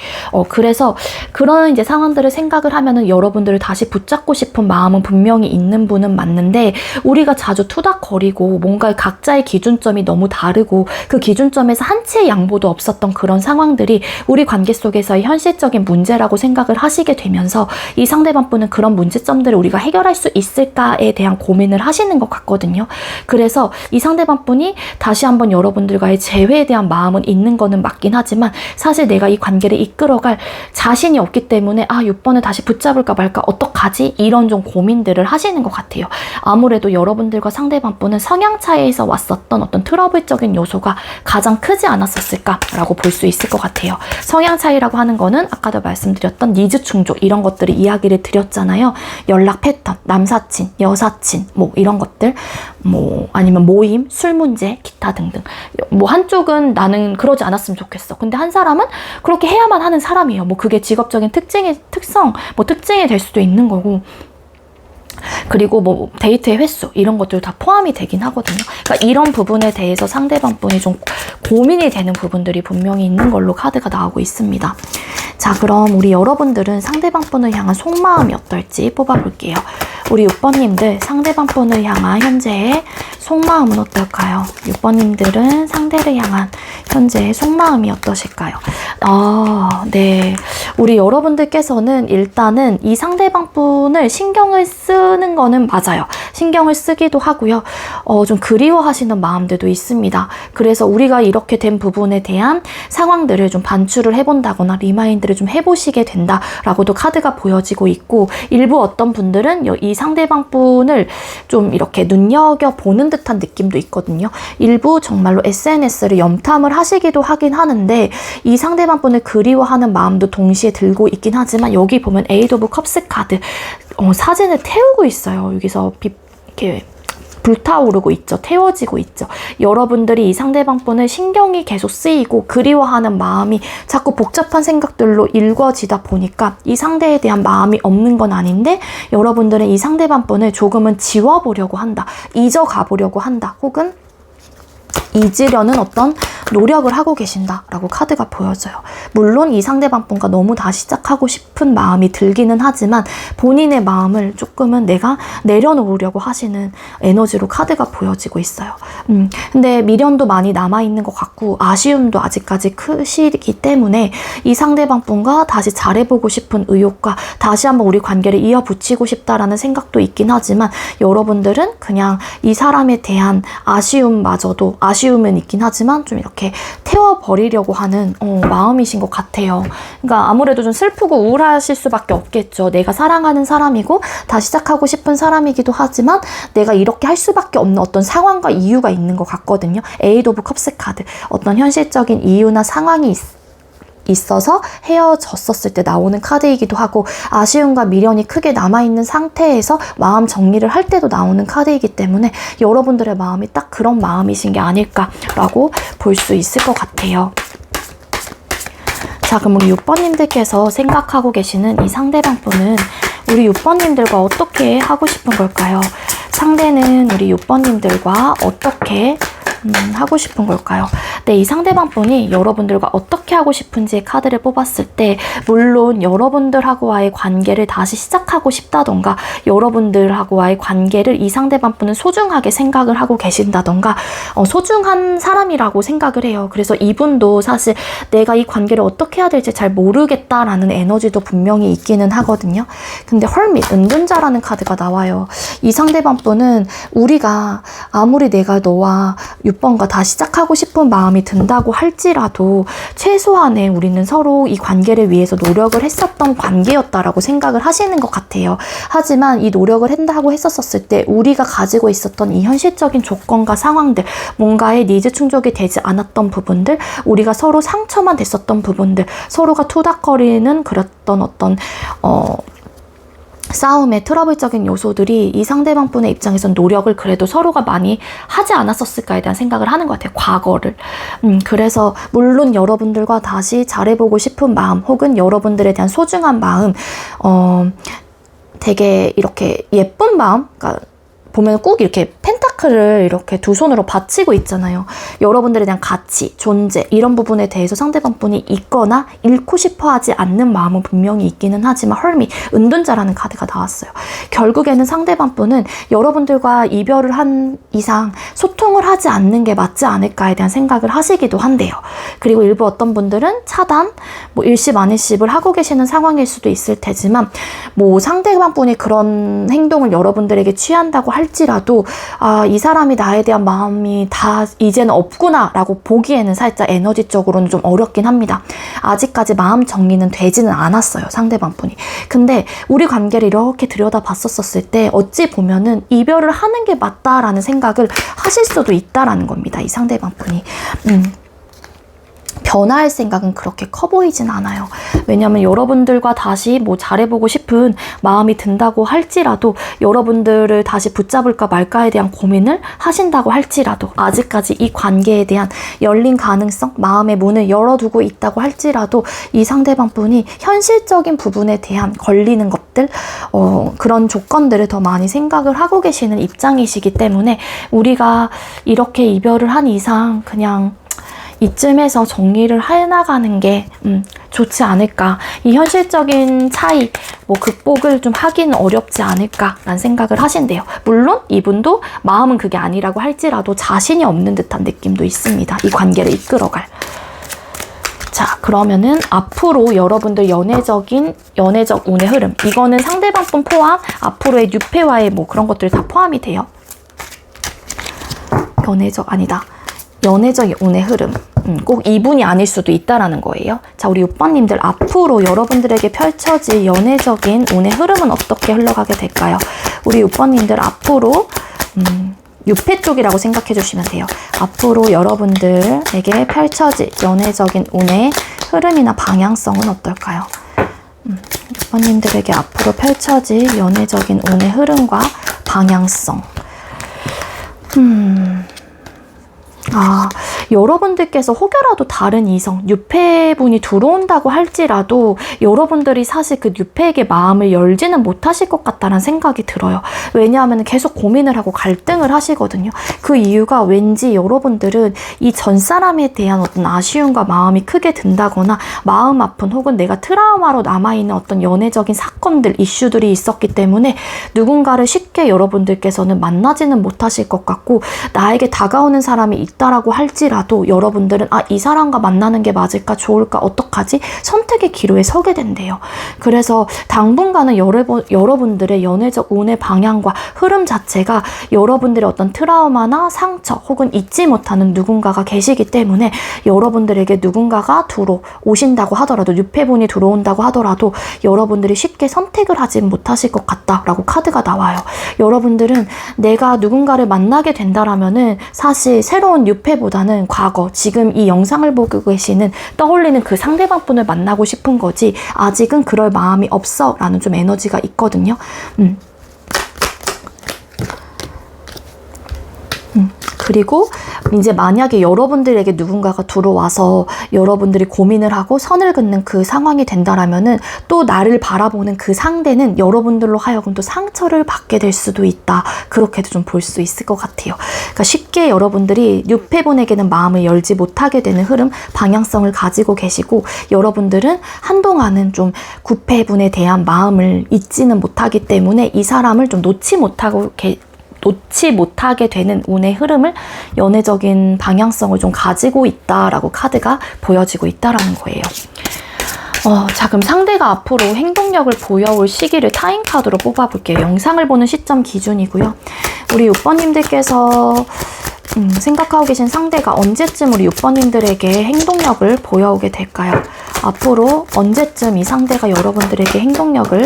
그래서 그런 이제 상황들을 생각을 하면은 여러분들을 다시 붙잡고 싶은 마음은 분명히 있는 분은 맞는데, 우리가 자주 투닥거리고 뭔가 각자의 기준점이 너무 다르고 그 기준점에서 한치의 양보도 없었던 그런 상황들이 우리 관계 속에서의 현실적인 문제라고 생각을 하시게 되면서 이 상대방 분은 그런 문제점들을 우리가 해결할 수 있을까에 대한 고민을 하시는 것 같거든요. 그래서 이 상대방 분이 다시 한번 여러분들과의 재회에 대한 마음은 있는 거는 맞긴 하지만, 사실 내가 이 관계를 이끌어갈 자신이 없기 때문에 6번을 다시 붙잡을까 말까 어떡하지? 이런 좀 고민들을 하시는 것 같아요. 아무래도 여러분들과 상대방 분은 성향 차이에서 왔었던 어떤 트러블적인 요소가 가장 크지 않았었을까라고 볼 수 있을 것 같아요. 성향 차이라고 하는 거는 아까도 말씀드렸던 니즈 충족, 이런 것들을 이야기를 드렸잖아요. 연락 패턴, 남사친, 여사친, 뭐 이런 것들, 뭐 아니면 모임, 술 문제, 기타 등등. 뭐 한쪽은 나는 그러지 않았으면 좋겠어. 근데 한 사람은 그렇게 해야만 하는 사람이에요. 뭐 그게 직업적인 특징이 될 수도 있는 거고. 그리고 뭐 데이트의 횟수 이런 것들 다 포함이 되긴 하거든요. 그러니까 이런 부분에 대해서 상대방 분이 좀 고민이 되는 부분들이 분명히 있는 걸로 카드가 나오고 있습니다. 자, 그럼 우리 여러분들은 상대방 분을 향한 속마음이 어떨지 뽑아볼게요. 우리 6번님들 상대방 분을 향한 현재의 속마음은 어떨까요? 6번님들은 상대를 향한 현재의 속마음이 어떠실까요? 네. 우리 여러분들께서는 일단은 이 상대방 분을 신경을 쓰는 거는 맞아요. 신경을 쓰기도 하고요. 좀 그리워하시는 마음들도 있습니다. 그래서 우리가 이렇게 된 부분에 대한 상황들을 좀 반추를 해본다거나 리마인드를 좀 해보시게 된다라고도 카드가 보여지고 있고, 일부 어떤 분들은 이 상대방 분을 좀 이렇게 눈여겨보는 듯한 느낌도 있거든요. 일부 정말로 SNS를 염탐을 하시기도 하긴 하는데, 이 상대방 분을 그리워하는 마음도 동시에 들고 있긴 하지만, 여기 보면 에이드 오브 컵스 카드, 사진을 태우고 있어요. 여기서 이렇게 불타오르고 있죠. 태워지고 있죠. 여러분들이 이 상대방 분을 신경이 계속 쓰이고 그리워하는 마음이 자꾸 복잡한 생각들로 일궈지다 보니까 이 상대에 대한 마음이 없는 건 아닌데, 여러분들은 이 상대방 분을 조금은 지워보려고 한다. 잊어가보려고 한다. 혹은 잊으려는 어떤 노력을 하고 계신다라고 카드가 보여져요. 물론 이 상대방 분과 너무 다시 시작하고 싶은 마음이 들기는 하지만 본인의 마음을 조금은 내가 내려놓으려고 하시는 에너지로 카드가 보여지고 있어요. 근데 미련도 많이 남아있는 것 같고 아쉬움도 아직까지 크시기 때문에 이 상대방 분과 다시 잘해보고 싶은 의욕과 다시 한번 우리 관계를 이어붙이고 싶다라는 생각도 있긴 하지만, 여러분들은 그냥 이 사람에 대한 아쉬움은 있긴 하지만 좀 이렇게 태워버리려고 하는 마음이신 것 같아요. 그러니까 아무래도 좀 슬프고 우울하실 수밖에 없겠죠. 내가 사랑하는 사람이고 다시 시작하고 싶은 사람이기도 하지만 내가 이렇게 할 수밖에 없는 어떤 상황과 이유가 있는 것 같거든요. 에이드 오브 컵스 카드, 어떤 현실적인 이유나 상황이 있어서 헤어졌었을 때 나오는 카드이기도 하고, 아쉬움과 미련이 크게 남아있는 상태에서 마음 정리를 할 때도 나오는 카드이기 때문에 여러분들의 마음이 딱 그런 마음이신 게 아닐까라고 볼 수 있을 것 같아요. 자, 그럼 우리 6번님들께서 생각하고 계시는 이 상대방 분은 우리 6번님들과 어떻게 하고 싶은 걸까요? 상대는 우리 6번님들과 어떻게 하고 싶은 걸까요? 네, 이 상대방 분이 여러분들과 어떻게 하고 싶은지 카드를 뽑았을 때, 물론 여러분들하고와의 관계를 다시 시작하고 싶다던가, 여러분들하고와의 관계를 이 상대방 분은 소중하게 생각을 하고 계신다던가, 소중한 사람이라고 생각을 해요. 그래서 이분도 사실 내가 이 관계를 어떻게 해야 될지 잘 모르겠다라는 에너지도 분명히 있기는 하거든요. 근데 헐밋, 은둔자라는 카드가 나와요. 이 상대방 분은 우리가 아무리 내가 너와 6번과 다시 시작하고 싶은 마음이 든다고 할지라도 최소한의 우리는 서로 이 관계를 위해서 노력을 했었던 관계였다라고 생각을 하시는 것 같아요. 하지만 이 노력을 한다고 했었을 때 우리가 가지고 있었던 이 현실적인 조건과 상황들, 뭔가의 니즈 충족이 되지 않았던 부분들, 우리가 서로 상처만 됐었던 부분들, 서로가 투닥거리는 그랬던 어떤 싸움의 트러블적인 요소들이 이 상대방 분의 입장에선 노력을 그래도 서로가 많이 하지 않았었을까에 대한 생각을 하는 것 같아요. 과거를. 그래서 물론 여러분들과 다시 잘해보고 싶은 마음, 혹은 여러분들에 대한 소중한 마음, 되게 이렇게 예쁜 마음, 그러니까 보면 꼭 이렇게 펜타클을 이렇게 두 손으로 받치고 있잖아요. 여러분들에 대한 가치, 존재 이런 부분에 대해서 상대방 분이 있거나 잃고 싶어 하지 않는 마음은 분명히 있기는 하지만 헐미, 은둔자라는 카드가 나왔어요. 결국에는 상대방 분은 여러분들과 이별을 한 이상 소통을 하지 않는 게 맞지 않을까에 대한 생각을 하시기도 한대요. 그리고 일부 어떤 분들은 차단, 뭐 일십 안일십을 하고 계시는 상황일 수도 있을 테지만 뭐 상대방 분이 그런 행동을 여러분들에게 취한다고 할지라도 이 사람이 나에 대한 마음이 다 이제는 없구나 라고 보기에는 살짝 에너지적으로는 좀 어렵긴 합니다. 아직까지 마음 정리는 되지는 않았어요, 상대방 분이. 근데 우리 관계를 이렇게 들여다봤었을 때 어찌 보면은 이별을 하는 게 맞다라는 생각을 하실 수도 있다라는 겁니다, 이 상대방 분이. 변화할 생각은 그렇게 커 보이진 않아요. 왜냐하면 여러분들과 다시 뭐 잘해보고 싶은 마음이 든다고 할지라도 여러분들을 다시 붙잡을까 말까에 대한 고민을 하신다고 할지라도 아직까지 이 관계에 대한 열린 가능성, 마음의 문을 열어두고 있다고 할지라도 이 상대방 분이 현실적인 부분에 대한 걸리는 것들, 그런 조건들을 더 많이 생각을 하고 계시는 입장이시기 때문에 우리가 이렇게 이별을 한 이상 그냥 이쯤에서 정리를 해나가는 게 좋지 않을까. 이 현실적인 차이, 뭐 극복을 좀 하기는 어렵지 않을까라는 생각을 하신대요. 물론 이분도 마음은 그게 아니라고 할지라도 자신이 없는 듯한 느낌도 있습니다. 이 관계를 이끌어갈. 자, 그러면은 앞으로 여러분들 연애적 운의 흐름. 이거는 상대방뿐 포함, 앞으로의 유패와의 뭐 그런 것들이 다 포함이 돼요. 연애적 운의 흐름. 꼭 이분이 아닐 수도 있다라는 거예요. 자, 우리 6번님들 앞으로 여러분들에게 펼쳐질 연애적인 운의 흐름은 어떻게 흘러가게 될까요? 우리 6번님들 앞으로 유패 쪽이라고 생각해 주시면 돼요. 앞으로 여러분들에게 펼쳐질 연애적인 운의 흐름이나 방향성은 어떨까요? 6번님들에게 앞으로 펼쳐질 연애적인 운의 흐름과 방향성. 여러분들께서 혹여라도 다른 이성, 유패분이 들어온다고 할지라도 여러분들이 사실 그 유패에게 마음을 열지는 못하실 것 같다는 생각이 들어요. 왜냐하면 계속 고민을 하고 갈등을 하시거든요. 그 이유가 왠지 여러분들은 이 전 사람에 대한 어떤 아쉬움과 마음이 크게 든다거나 마음 아픈 혹은 내가 트라우마로 남아있는 어떤 연애적인 사건들, 이슈들이 있었기 때문에 누군가를 쉽게 여러분들께서는 만나지는 못하실 것 같고 나에게 다가오는 사람이 있다라고 할지라도 여러분들은 이 사람과 만나는 게 맞을까 좋을까 어떡하지? 선택의 기로에 서게 된대요. 그래서 당분간은 여러분들의 연애적 운의 방향과 흐름 자체가 여러분들의 어떤 트라우마나 상처 혹은 잊지 못하는 누군가가 계시기 때문에 여러분들에게 누군가가 들어오신다고 하더라도 유패분이 들어온다고 하더라도 여러분들이 쉽게 선택을 하지 못하실 것 같다라고 카드가 나와요. 여러분들은 내가 누군가를 만나게 된다라면은 사실 새로운 유패보다는 과거, 지금 이 영상을 보고 계시는 떠올리는 그 상대방 분을 만나고 싶은 거지 아직은 그럴 마음이 없어 라는 좀 에너지가 있거든요. 그리고 이제 만약에 여러분들에게 누군가가 들어와서 여러분들이 고민을 하고 선을 긋는 그 상황이 된다라면은 또 나를 바라보는 그 상대는 여러분들로 하여금 또 상처를 받게 될 수도 있다. 그렇게도 좀 볼 수 있을 것 같아요. 그러니까 쉽게 여러분들이 유패분에게는 마음을 열지 못하게 되는 흐름, 방향성을 가지고 계시고 여러분들은 한동안은 좀 구패분에 대한 마음을 잊지는 못하기 때문에 이 사람을 좀 놓지 못하게 되는 운의 흐름을 연애적인 방향성을 좀 가지고 있다라고 카드가 보여지고 있다라는 거예요. 자, 그럼 상대가 앞으로 행동력을 보여올 시기를 타임 카드로 뽑아볼게요. 영상을 보는 시점 기준이고요. 우리 6번님들께서 생각하고 계신 상대가 언제쯤 우리 6번님들에게 행동력을 보여오게 될까요? 앞으로 언제쯤 이 상대가 여러분들에게 행동력을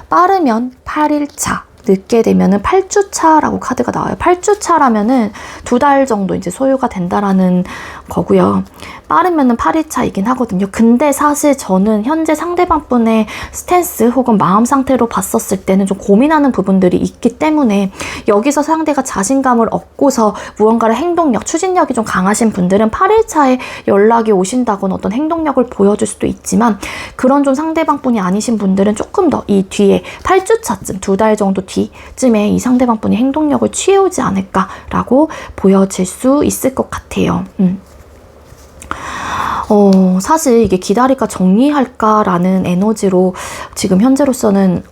빠르면 8일차, 늦게 되면은 8주차라고 카드가 나와요. 8주차라면은 2달 정도 이제 소요가 된다라는 거고요. 빠르면은 8일차이긴 하거든요. 근데 사실 저는 현재 상대방 분의 스탠스 혹은 마음 상태로 봤었을 때는 좀 고민하는 부분들이 있기 때문에 여기서 상대가 자신감을 얻고서 무언가를 행동력, 추진력이 좀 강하신 분들은 8일차에 연락이 오신다거나 어떤 행동력을 보여줄 수도 있지만 그런 좀 상대방 분이 아니신 분들은 조금 더 이 뒤에 8주차쯤 2달 정도 뒤에 뒤쯤에 이 상대방 분이 행동력을 취해오지 않을까라고 보여질 수 있을 것 같아요. 사실 이게 기다릴까 정리할까라는 에너지로 지금 현재로서는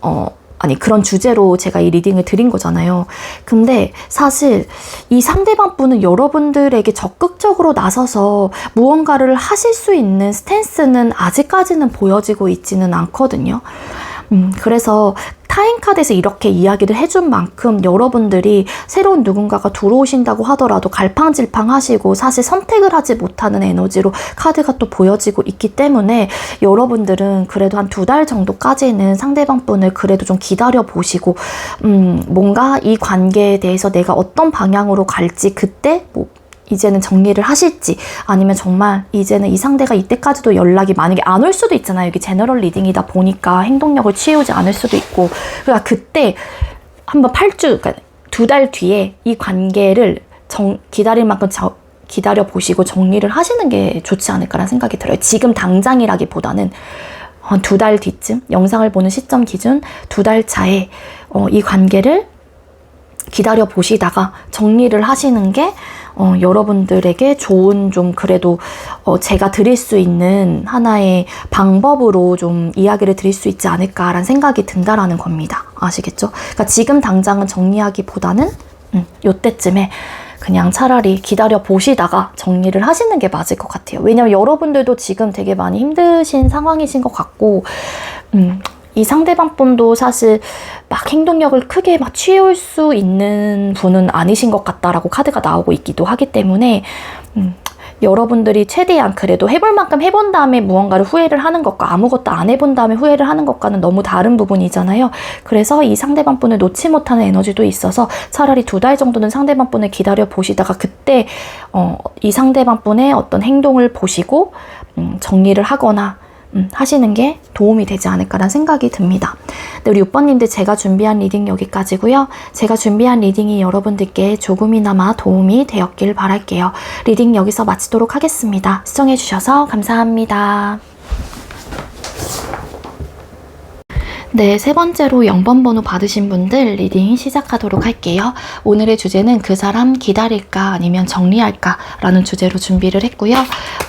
아니 그런 주제로 제가 이 리딩을 드린 거잖아요. 근데 사실 이 상대방 분은 여러분들에게 적극적으로 나서서 무언가를 하실 수 있는 스탠스는 아직까지는 보여지고 있지는 않거든요. 그래서 타인카드에서 이렇게 이야기를 해준 만큼 여러분들이 새로운 누군가가 들어오신다고 하더라도 갈팡질팡 하시고 사실 선택을 하지 못하는 에너지로 카드가 또 보여지고 있기 때문에 여러분들은 그래도 한 2달 정도까지는 상대방 분을 그래도 좀 기다려 보시고 뭔가 이 관계에 대해서 내가 어떤 방향으로 갈지 그때 이제는 정리를 하실지 아니면 정말 이제는 이 상대가 이때까지도 연락이 만약에 안 올 수도 있잖아요. 이게 제너럴 리딩이다 보니까 행동력을 취해오지 않을 수도 있고 그러니까 그때 한번 8주 그러니까 2달 뒤에 이 관계를 기다릴 만큼 기다려 보시고 정리를 하시는 게 좋지 않을까라는 생각이 들어요. 지금 당장이라기보다는 한 2달 뒤쯤 영상을 보는 시점 기준 2달 차에 이 관계를 기다려 보시다가 정리를 하시는 게 여러분들에게 좋은 좀 그래도 제가 드릴 수 있는 하나의 방법으로 좀 이야기를 드릴 수 있지 않을까라는 생각이 든다라는 겁니다. 아시겠죠? 그러니까 지금 당장은 정리하기보다는 요때쯤에 그냥 차라리 기다려 보시다가 정리를 하시는 게 맞을 것 같아요. 왜냐면 여러분들도 지금 되게 많이 힘드신 상황이신 것 같고 이 상대방 분도 사실 막 행동력을 크게 막 취해올 수 있는 분은 아니신 것 같다라고 카드가 나오고 있기도 하기 때문에 여러분들이 최대한 그래도 해볼 만큼 해본 다음에 무언가를 후회를 하는 것과 아무것도 안 해본 다음에 후회를 하는 것과는 너무 다른 부분이잖아요. 그래서 이 상대방 분을 놓지 못하는 에너지도 있어서 차라리 2달 정도는 상대방 분을 기다려 보시다가 그때 이 상대방 분의 어떤 행동을 보시고 정리를 하거나 하시는 게 도움이 되지 않을까라는 생각이 듭니다. 네, 우리 6번님들 제가 준비한 리딩 여기까지고요. 제가 준비한 리딩이 여러분들께 조금이나마 도움이 되었길 바랄게요. 리딩 여기서 마치도록 하겠습니다. 시청해주셔서 감사합니다. 네, 3번째로 0번 번호 받으신 분들 리딩 시작하도록 할게요. 오늘의 주제는 그 사람 기다릴까 아니면 정리할까 라는 주제로 준비를 했고요.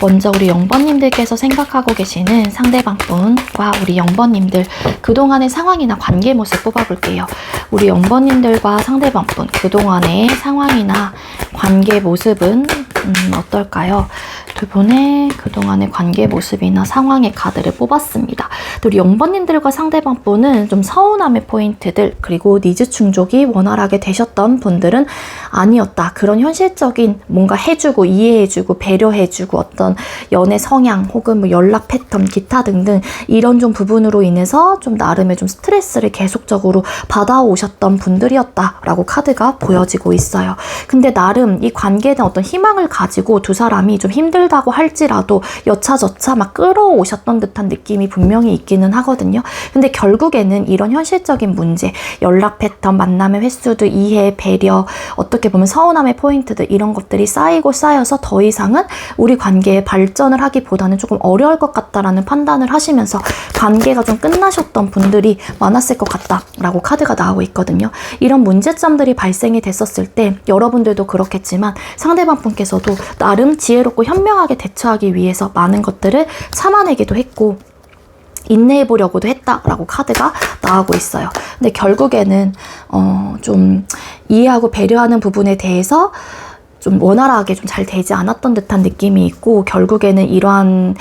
먼저 우리 0번님들께서 생각하고 계시는 상대방 분과 우리 0번님들 그동안의 상황이나 관계 모습 뽑아볼게요. 우리 0번님들과 상대방 분 그동안의 상황이나 관계 모습은 어떨까요? 두 분의 그동안의 관계 모습이나 상황의 카드를 뽑았습니다. 우리 0번님들과 상대방 분은 좀 서운함의 포인트들 그리고 니즈 충족이 원활하게 되셨던 분들은 아니었다. 그런 현실적인 뭔가 해주고 이해해주고 배려해주고 어떤 연애 성향 혹은 뭐 연락 패턴 기타 등등 이런 좀 부분으로 인해서 좀 나름의 좀 스트레스를 계속적으로 받아오셨던 분들이었다라고 카드가 보여지고 있어요. 근데 나름 이 관계에 대한 어떤 희망을 가지고 두 사람이 좀 힘들다고 할지라도 여차저차 막 끌어오셨던 듯한 느낌이 분명히 있기는 하거든요. 근데 결국에는 이런 현실적인 문제, 연락 패턴, 만남의 횟수들, 이해, 배려, 어떻게 보면 서운함의 포인트들 이런 것들이 쌓이고 쌓여서 더 이상은 우리 관계에 발전을 하기보다는 조금 어려울 것 같다라는 판단을 하시면서 관계가 좀 끝나셨던 분들이 많았을 것 같다라고 카드가 나오고 있거든요. 이런 문제점들이 발생이 됐었을 때 여러분들도 그렇겠지만 상대방 분께서도 나름 지혜롭고 현명하게 대처하기 위해서 많은 것들을 참아내기도 했고 인내해보려고도 했다라고 카드가 나오고 있어요. 근데 결국에는 좀 이해하고 배려하는 부분에 대해서 좀 원활하게 좀 잘 되지 않았던 듯한 느낌이 있고 결국에는 이러한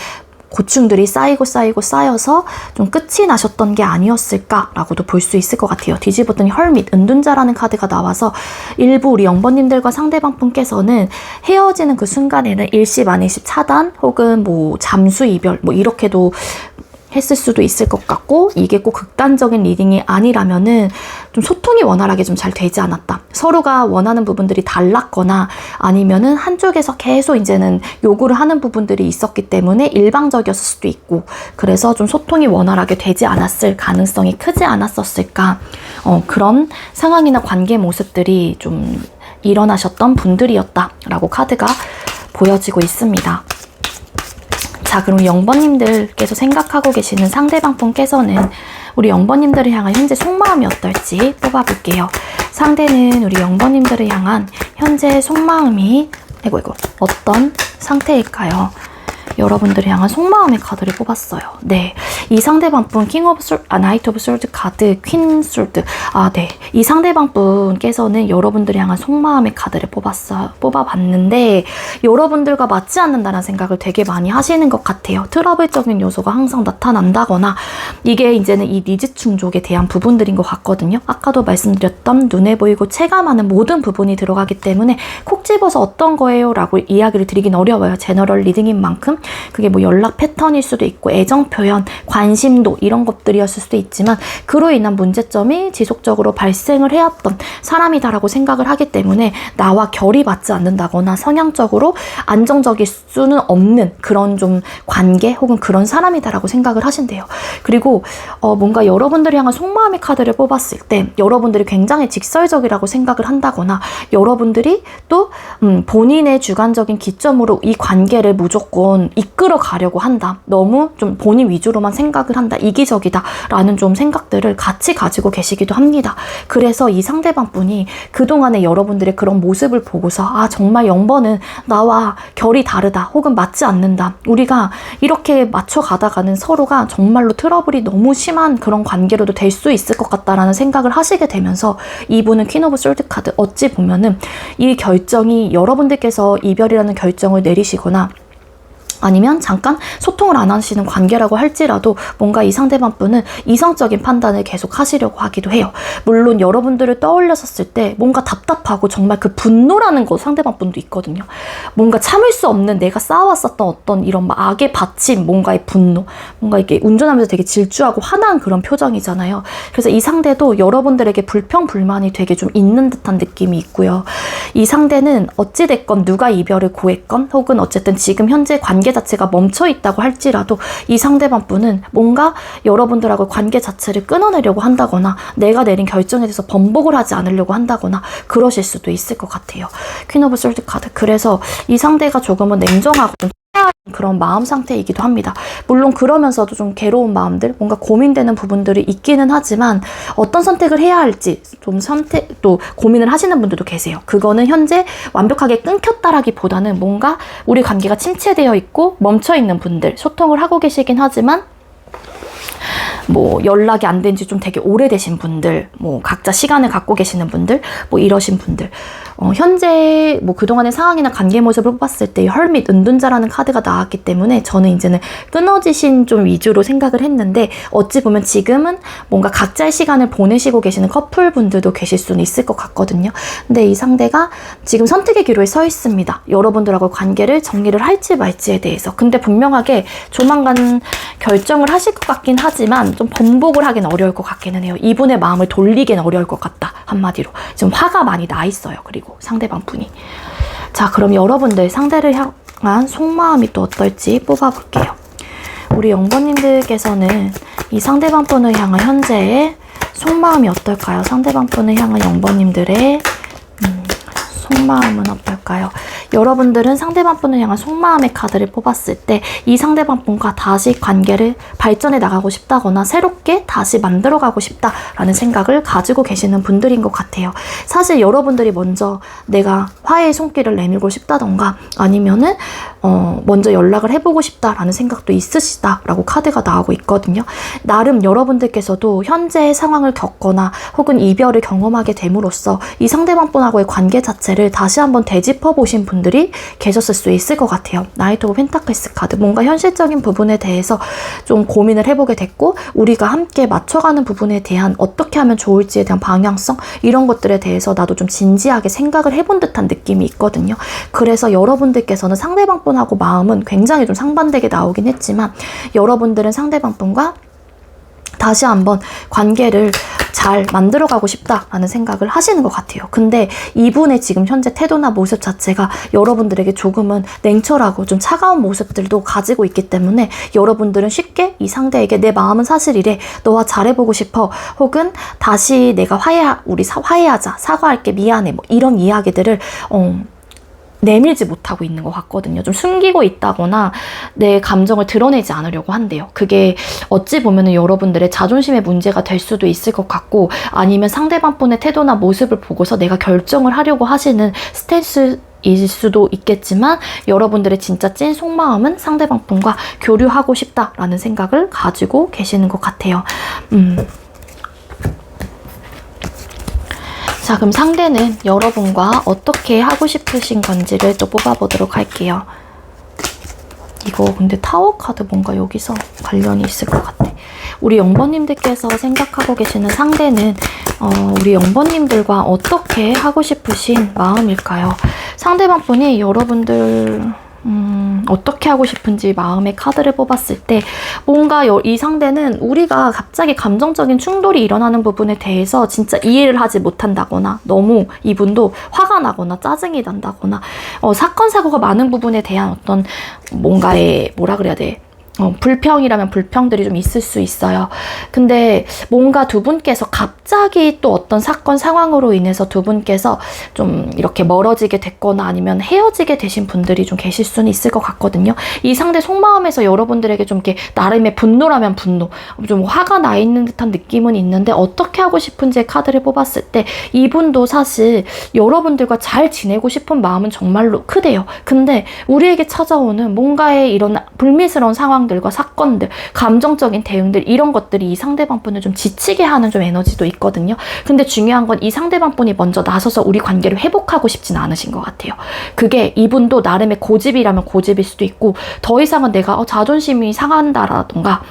고충들이 쌓여서 좀 끝이 나셨던 게 아니었을까라고도 볼 수 있을 것 같아요. 뒤집었더니 헐밋, 은둔자라는 카드가 나와서 일부 우리 0번님들과 상대방 분께서는 헤어지는 그 순간에는 일시만일시 차단 혹은 뭐 잠수 이별 뭐 이렇게도 했을 수도 있을 것 같고 이게 꼭 극단적인 리딩이 아니라면은 좀 소통이 원활하게 좀 잘 되지 않았다. 서로가 원하는 부분들이 달랐거나 아니면은 한쪽에서 계속 이제는 요구를 하는 부분들이 있었기 때문에 일방적이었을 수도 있고 그래서 좀 소통이 원활하게 되지 않았을 가능성이 크지 않았었을까. 그런 상황이나 관계 모습들이 좀 일어나셨던 분들이었다라고 카드가 보여지고 있습니다. 자, 그럼 0번님들께서 생각하고 계시는 상대방 분께서는 우리 0번님들을 향한 현재 속마음이 어떨지 뽑아볼게요. 상대는 우리 0번님들을 향한 현재 속마음이 어떤 상태일까요? 여러분들을 향한 속마음의 카드를 뽑았어요. 네, 이 상대방 분 나이트 오브 솔드 카드, 퀸 솔드. 네, 이 상대방 분께서는 여러분들을 향한 속마음의 카드를 뽑아봤는데 여러분들과 맞지 않는다는 생각을 되게 많이 하시는 것 같아요. 트러블적인 요소가 항상 나타난다거나 이게 이제는 이 니즈 충족에 대한 부분들인 것 같거든요. 아까도 말씀드렸던 눈에 보이고 체감하는 모든 부분이 들어가기 때문에 콕 집어서 어떤 거예요? 라고 이야기를 드리긴 어려워요. 제너럴 리딩인 만큼 그게 뭐 연락 패턴일 수도 있고 애정 표현, 관심도 이런 것들이었을 수도 있지만 그로 인한 문제점이 지속적으로 발생을 해왔던 사람이다라고 생각을 하기 때문에 나와 결이 맞지 않는다거나 성향적으로 안정적일 수는 없는 그런 좀 관계 혹은 그런 사람이다라고 생각을 하신대요. 그리고 뭔가 여러분들이 향한 속마음의 카드를 뽑았을 때 여러분들이 굉장히 직설적이라고 생각을 한다거나 여러분들이 또 본인의 주관적인 기점으로 이 관계를 무조건 이끌어 가려고 한다. 너무 좀 본인 위주로만 생각을 한다. 이기적이다. 라는 좀 생각들을 같이 가지고 계시기도 합니다. 그래서 이 상대방 분이 그동안의 여러분들의 그런 모습을 보고서 정말 0번은 나와 결이 다르다. 혹은 맞지 않는다. 우리가 이렇게 맞춰가다가는 서로가 정말로 트러블이 너무 심한 그런 관계로도 될 수 있을 것 같다라는 생각을 하시게 되면서 이분은 퀸 오브 솔드 카드 어찌 보면은 이 결정이 여러분들께서 이별이라는 결정을 내리시거나 아니면 잠깐 소통을 안 하시는 관계라고 할지라도 뭔가 이 상대방 분은 이성적인 판단을 계속 하시려고 하기도 해요. 물론 여러분들을 떠올렸었을 때 뭔가 답답하고 정말 그 분노라는 거 상대방 분도 있거든요. 뭔가 참을 수 없는 내가 쌓아왔었던 어떤 이런 막 악에 받친 뭔가의 분노, 뭔가 이렇게 운전하면서 되게 질주하고 화난 그런 표정이잖아요. 그래서 이 상대도 여러분들에게 불평불만이 되게 좀 있는 듯한 느낌이 있고요. 이 상대는 어찌됐건 누가 이별을 고했건 혹은 어쨌든 지금 현재 관계 자체가 멈춰 있다고 할지라도 이 상대방 분은 뭔가 여러분들하고 관계 자체를 끊어내려고 한다거나 내가 내린 결정에 대해서 번복을 하지 않으려고 한다거나 그러실 수도 있을 것 같아요. 퀸 오브 솔드 카드. 그래서 이 상대가 조금은 냉정하고 그런 마음 상태이기도 합니다. 물론 그러면서도 좀 괴로운 마음들, 뭔가 고민되는 부분들이 있기는 하지만 어떤 선택을 해야 할지 좀 또 고민을 하시는 분들도 계세요. 그거는 현재 완벽하게 끊겼다라기보다는 뭔가 우리 관계가 침체되어 있고 멈춰있는 분들, 소통을 하고 계시긴 하지만 뭐 연락이 안 된 지 좀 되게 오래되신 분들, 뭐 각자 시간을 갖고 계시는 분들, 뭐 이러신 분들, 현재 뭐 그동안의 상황이나 관계 모습을 뽑았을 때 헐밋, 은둔자라는 카드가 나왔기 때문에 저는 이제는 끊어지신 좀 위주로 생각을 했는데 어찌 보면 지금은 뭔가 각자의 시간을 보내시고 계시는 커플분들도 계실 수는 있을 것 같거든요. 근데 이 상대가 지금 선택의 기로에 서 있습니다. 여러분들하고 관계를 정리를 할지 말지에 대해서. 근데 분명하게 조만간 결정을 하실 것 같긴 하지만 좀 번복을 하긴 어려울 것 같기는 해요. 이분의 마음을 돌리긴 어려울 것 같다. 한마디로. 지금 화가 많이 나 있어요. 그리고 상대방 분이. 자, 그럼 여러분들 상대를 향한 속마음이 또 어떨지 뽑아볼게요. 우리 0번님들께서는 이 상대방 분을 향한 현재의 속마음이 어떨까요? 상대방 분을 향한 0번님들의 속마음은 어떨까요? 여러분들은 상대방 분을 향한 속마음의 카드를 뽑았을 때 이 상대방 분과 다시 관계를 발전해 나가고 싶다거나 새롭게 다시 만들어가고 싶다라는 생각을 가지고 계시는 분들인 것 같아요. 사실 여러분들이 먼저 내가 화해의 손길을 내밀고 싶다던가 아니면은 먼저 연락을 해보고 싶다라는 생각도 있으시다라고 카드가 나오고 있거든요. 나름 여러분들께서도 현재의 상황을 겪거나 혹은 이별을 경험하게 됨으로써 이 상대방 분하고의 관계 자체를 다시 한번 되짚어 보신 분들이 계셨을 수 있을 것 같아요. 나이트 오브 펜타클스 카드. 뭔가 현실적인 부분에 대해서 좀 고민을 해보게 됐고 우리가 함께 맞춰가는 부분에 대한 어떻게 하면 좋을지에 대한 방향성 이런 것들에 대해서 나도 좀 진지하게 생각을 해본 듯한 느낌이 있거든요. 그래서 여러분들께서는 상대방 분하고 마음은 굉장히 좀 상반되게 나오긴 했지만 여러분들은 상대방 분과 다시 한번 관계를 잘 만들어가고 싶다라는 생각을 하시는 것 같아요. 근데 이분의 지금 현재 태도나 모습 자체가 여러분들에게 조금은 냉철하고 좀 차가운 모습들도 가지고 있기 때문에 여러분들은 쉽게 이 상대에게 내 마음은 사실 이래, 너와 잘해보고 싶어, 혹은 다시 내가 우리 화해하자, 사과할게, 미안해, 뭐 이런 이야기들을 내밀지 못하고 있는 것 같거든요. 좀 숨기고 있다거나 내 감정을 드러내지 않으려고 한대요. 그게 어찌 보면은 여러분들의 자존심의 문제가 될 수도 있을 것 같고, 아니면 상대방 분의 태도나 모습을 보고서 내가 결정을 하려고 하시는 스탠스일 수도 있겠지만, 여러분들의 진짜 찐 속마음은 상대방 분과 교류하고 싶다라는 생각을 가지고 계시는 것 같아요. 자, 그럼 상대는 여러분과 어떻게 하고 싶으신 건지를 또 뽑아보도록 할게요. 이거 근데 타워 카드 뭔가 여기서 관련이 있을 것 같아. 우리 0번님들께서 생각하고 계시는 상대는 우리 0번님들과 어떻게 하고 싶으신 마음일까요? 상대방 분이 여러분들 어떻게 하고 싶은지 마음의 카드를 뽑았을 때, 뭔가 이 상대는 우리가 갑자기 감정적인 충돌이 일어나는 부분에 대해서 진짜 이해를 하지 못한다거나, 너무 이분도 화가 나거나 짜증이 난다거나, 사건 사고가 많은 부분에 대한 어떤 뭔가의 뭐라 그래야 돼, 불평이라면 불평들이 좀 있을 수 있어요. 근데 뭔가 두 분께서 갑자기 또 어떤 사건 상황으로 인해서 두 분께서 좀 이렇게 멀어지게 됐거나 아니면 헤어지게 되신 분들이 좀 계실 수는 있을 것 같거든요. 이 상대 속마음에서 여러분들에게 좀 이렇게 나름의 분노라면 분노, 좀 화가 나 있는 듯한 느낌은 있는데, 어떻게 하고 싶은지의 카드를 뽑았을 때 이분도 사실 여러분들과 잘 지내고 싶은 마음은 정말로 크대요. 근데 우리에게 찾아오는 뭔가의 이런 불미스러운 상황 들과 사건들, 감정적인 대응들, 이런 것들이 이 상대방 분을 좀 지치게 하는 좀 에너지도 있거든요. 근데 중요한 건 이 상대방 분이 먼저 나서서 우리 관계를 회복하고 싶진 않으신 것 같아요. 그게 이분도 나름의 고집이라면 고집일 수도 있고, 더 이상은 내가 자존심이 상한다라던가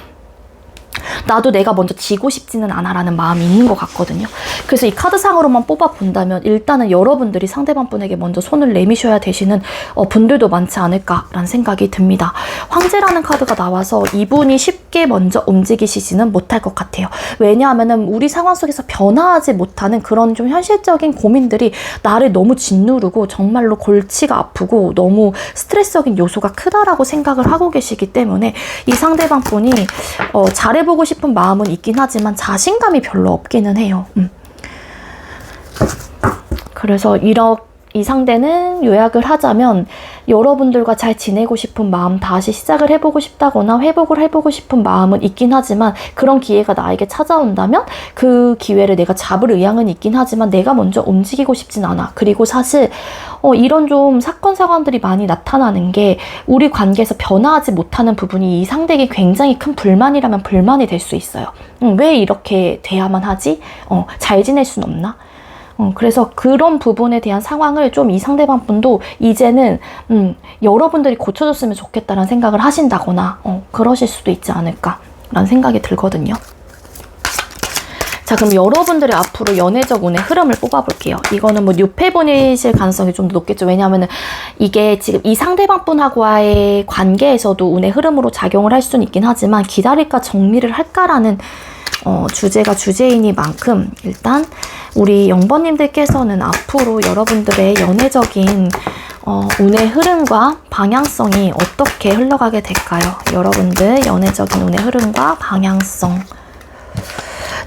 나도 내가 먼저 지고 싶지는 않아라는 마음이 있는 것 같거든요. 그래서 이 카드상으로만 뽑아본다면 일단은 여러분들이 상대방 분에게 먼저 손을 내미셔야 되시는 분들도 많지 않을까라는 생각이 듭니다. 황제라는 카드가 나와서 이분이 쉽게 먼저 움직이시지는 못할 것 같아요. 왜냐하면은 우리 상황 속에서 변화하지 못하는 그런 좀 현실적인 고민들이 나를 너무 짓누르고 정말로 골치가 아프고 너무 스트레스적인 요소가 크다라고 생각을 하고 계시기 때문에, 이 상대방 분이 잘해보고 싶은 마음은 있긴 하지만 자신감이 별로 없기는 해요. 그래서 이 상대는 요약을 하자면, 여러분들과 잘 지내고 싶은 마음, 다시 시작을 해보고 싶다거나 회복을 해보고 싶은 마음은 있긴 하지만, 그런 기회가 나에게 찾아온다면 그 기회를 내가 잡을 의향은 있긴 하지만 내가 먼저 움직이고 싶진 않아. 그리고 사실 이런 좀 사건 상황들이 많이 나타나는 게 우리 관계에서 변화하지 못하는 부분이 이 상대에게 굉장히 큰 불만이라면 불만이 될 수 있어요. 왜 이렇게 돼야만 하지? 잘 지낼 순 없나? 그래서 그런 부분에 대한 상황을 좀 이 상대방 분도 이제는 여러분들이 고쳐줬으면 좋겠다는 생각을 하신다거나 그러실 수도 있지 않을까라는 생각이 들거든요. 자, 그럼 여러분들의 앞으로 연애적 운의 흐름을 뽑아볼게요. 이거는 뭐 뉴페분이실 가능성이 좀 더 높겠죠. 왜냐하면은 이게 지금 이 상대방 분하고의 관계에서도 운의 흐름으로 작용을 할 수는 있긴 하지만, 기다릴까 정리를 할까라는 주제가 주제이니만큼 일단 우리 0번님들께서는 앞으로 여러분들의 연애적인 운의 흐름과 방향성이 어떻게 흘러가게 될까요? 여러분들 연애적인 운의 흐름과 방향성.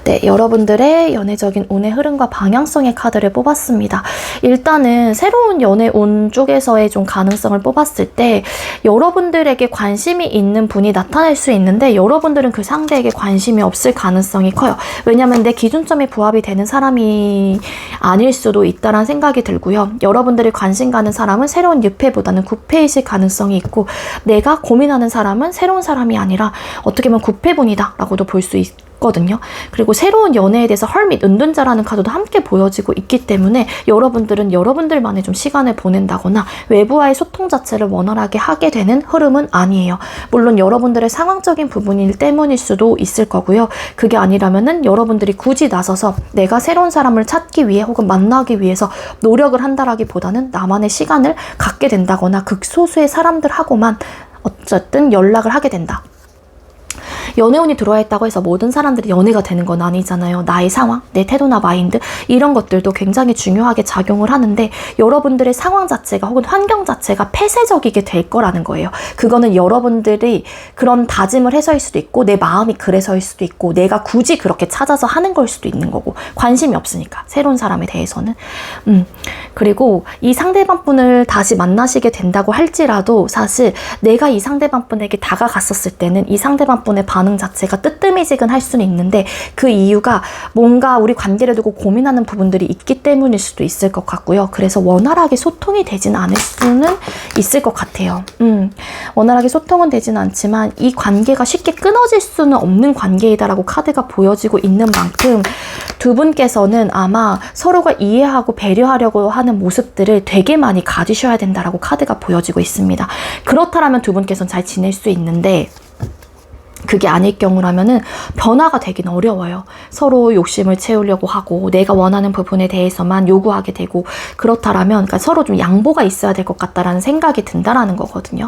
네, 여러분들의 연애적인 운의 흐름과 방향성의 카드를 뽑았습니다. 일단은 새로운 연애 운 쪽에서의 좀 가능성을 뽑았을 때, 여러분들에게 관심이 있는 분이 나타날 수 있는데 여러분들은 그 상대에게 관심이 없을 가능성이 커요. 왜냐면 내 기준점이 부합이 되는 사람이 아닐 수도 있다는 생각이 들고요. 여러분들이 관심 가는 사람은 새로운 6패보다는 9패이실 가능성이 있고, 내가 고민하는 사람은 새로운 사람이 아니라 어떻게 보면 9패분이다 라고도 볼 수 있거든요. 그리고 새로운 연애에 대해서 헐밋 은둔자라는 카드도 함께 보여지고 있기 때문에, 여러분들은 여러분들만의 좀 시간을 보낸다거나 외부와의 소통 자체를 원활하게 하게 되는 흐름은 아니에요. 물론 여러분들의 상황적인 부분일 때문일 수도 있을 거고요. 그게 아니라면은 여러분들이 굳이 나서서 내가 새로운 사람을 찾기 위해 혹은 만나기 위해서 노력을 한다라기보다는 나만의 시간을 갖게 된다거나 극소수의 사람들하고만 어쨌든 연락을 하게 된다. 연애운이 들어와 있다고 해서 모든 사람들이 연애가 되는 건 아니잖아요. 나의 상황, 내 태도나 마인드 이런 것들도 굉장히 중요하게 작용을 하는데 여러분들의 상황 자체가 혹은 환경 자체가 폐쇄적이게 될 거라는 거예요. 그거는 여러분들이 그런 다짐을 해서일 수도 있고 내 마음이 그래서일 수도 있고 내가 굳이 그렇게 찾아서 하는 걸 수도 있는 거고 관심이 없으니까 새로운 사람에 대해서는 그리고 이 상대방분을 다시 만나시게 된다고 할지라도 사실 내가 이 상대방분에게 다가갔었을 때는 이 상대방분의 반응 자체가 뜨뜨미지근할 수는 있는데 그 이유가 뭔가 우리 관계를 두고 고민하는 부분들이 있기 때문일 수도 있을 것 같고요. 그래서 원활하게 소통이 되진 않을 수는 있을 것 같아요. 원활하게 소통은 되진 않지만 이 관계가 쉽게 끊어질 수는 없는 관계이다라고 카드가 보여지고 있는 만큼 두 분께서는 아마 서로가 이해하고 배려하려고 하는 모습들을 되게 많이 가지셔야 된다라고 카드가 보여지고 있습니다. 그렇다면 두 분께서는 잘 지낼 수 있는데 그게 아닐 경우라면은 변화가 되긴 어려워요. 서로 욕심을 채우려고 하고 내가 원하는 부분에 대해서만 요구하게 되고 그렇다면 그러니까 서로 좀 양보가 있어야 될 것 같다라는 생각이 든다라는 거거든요.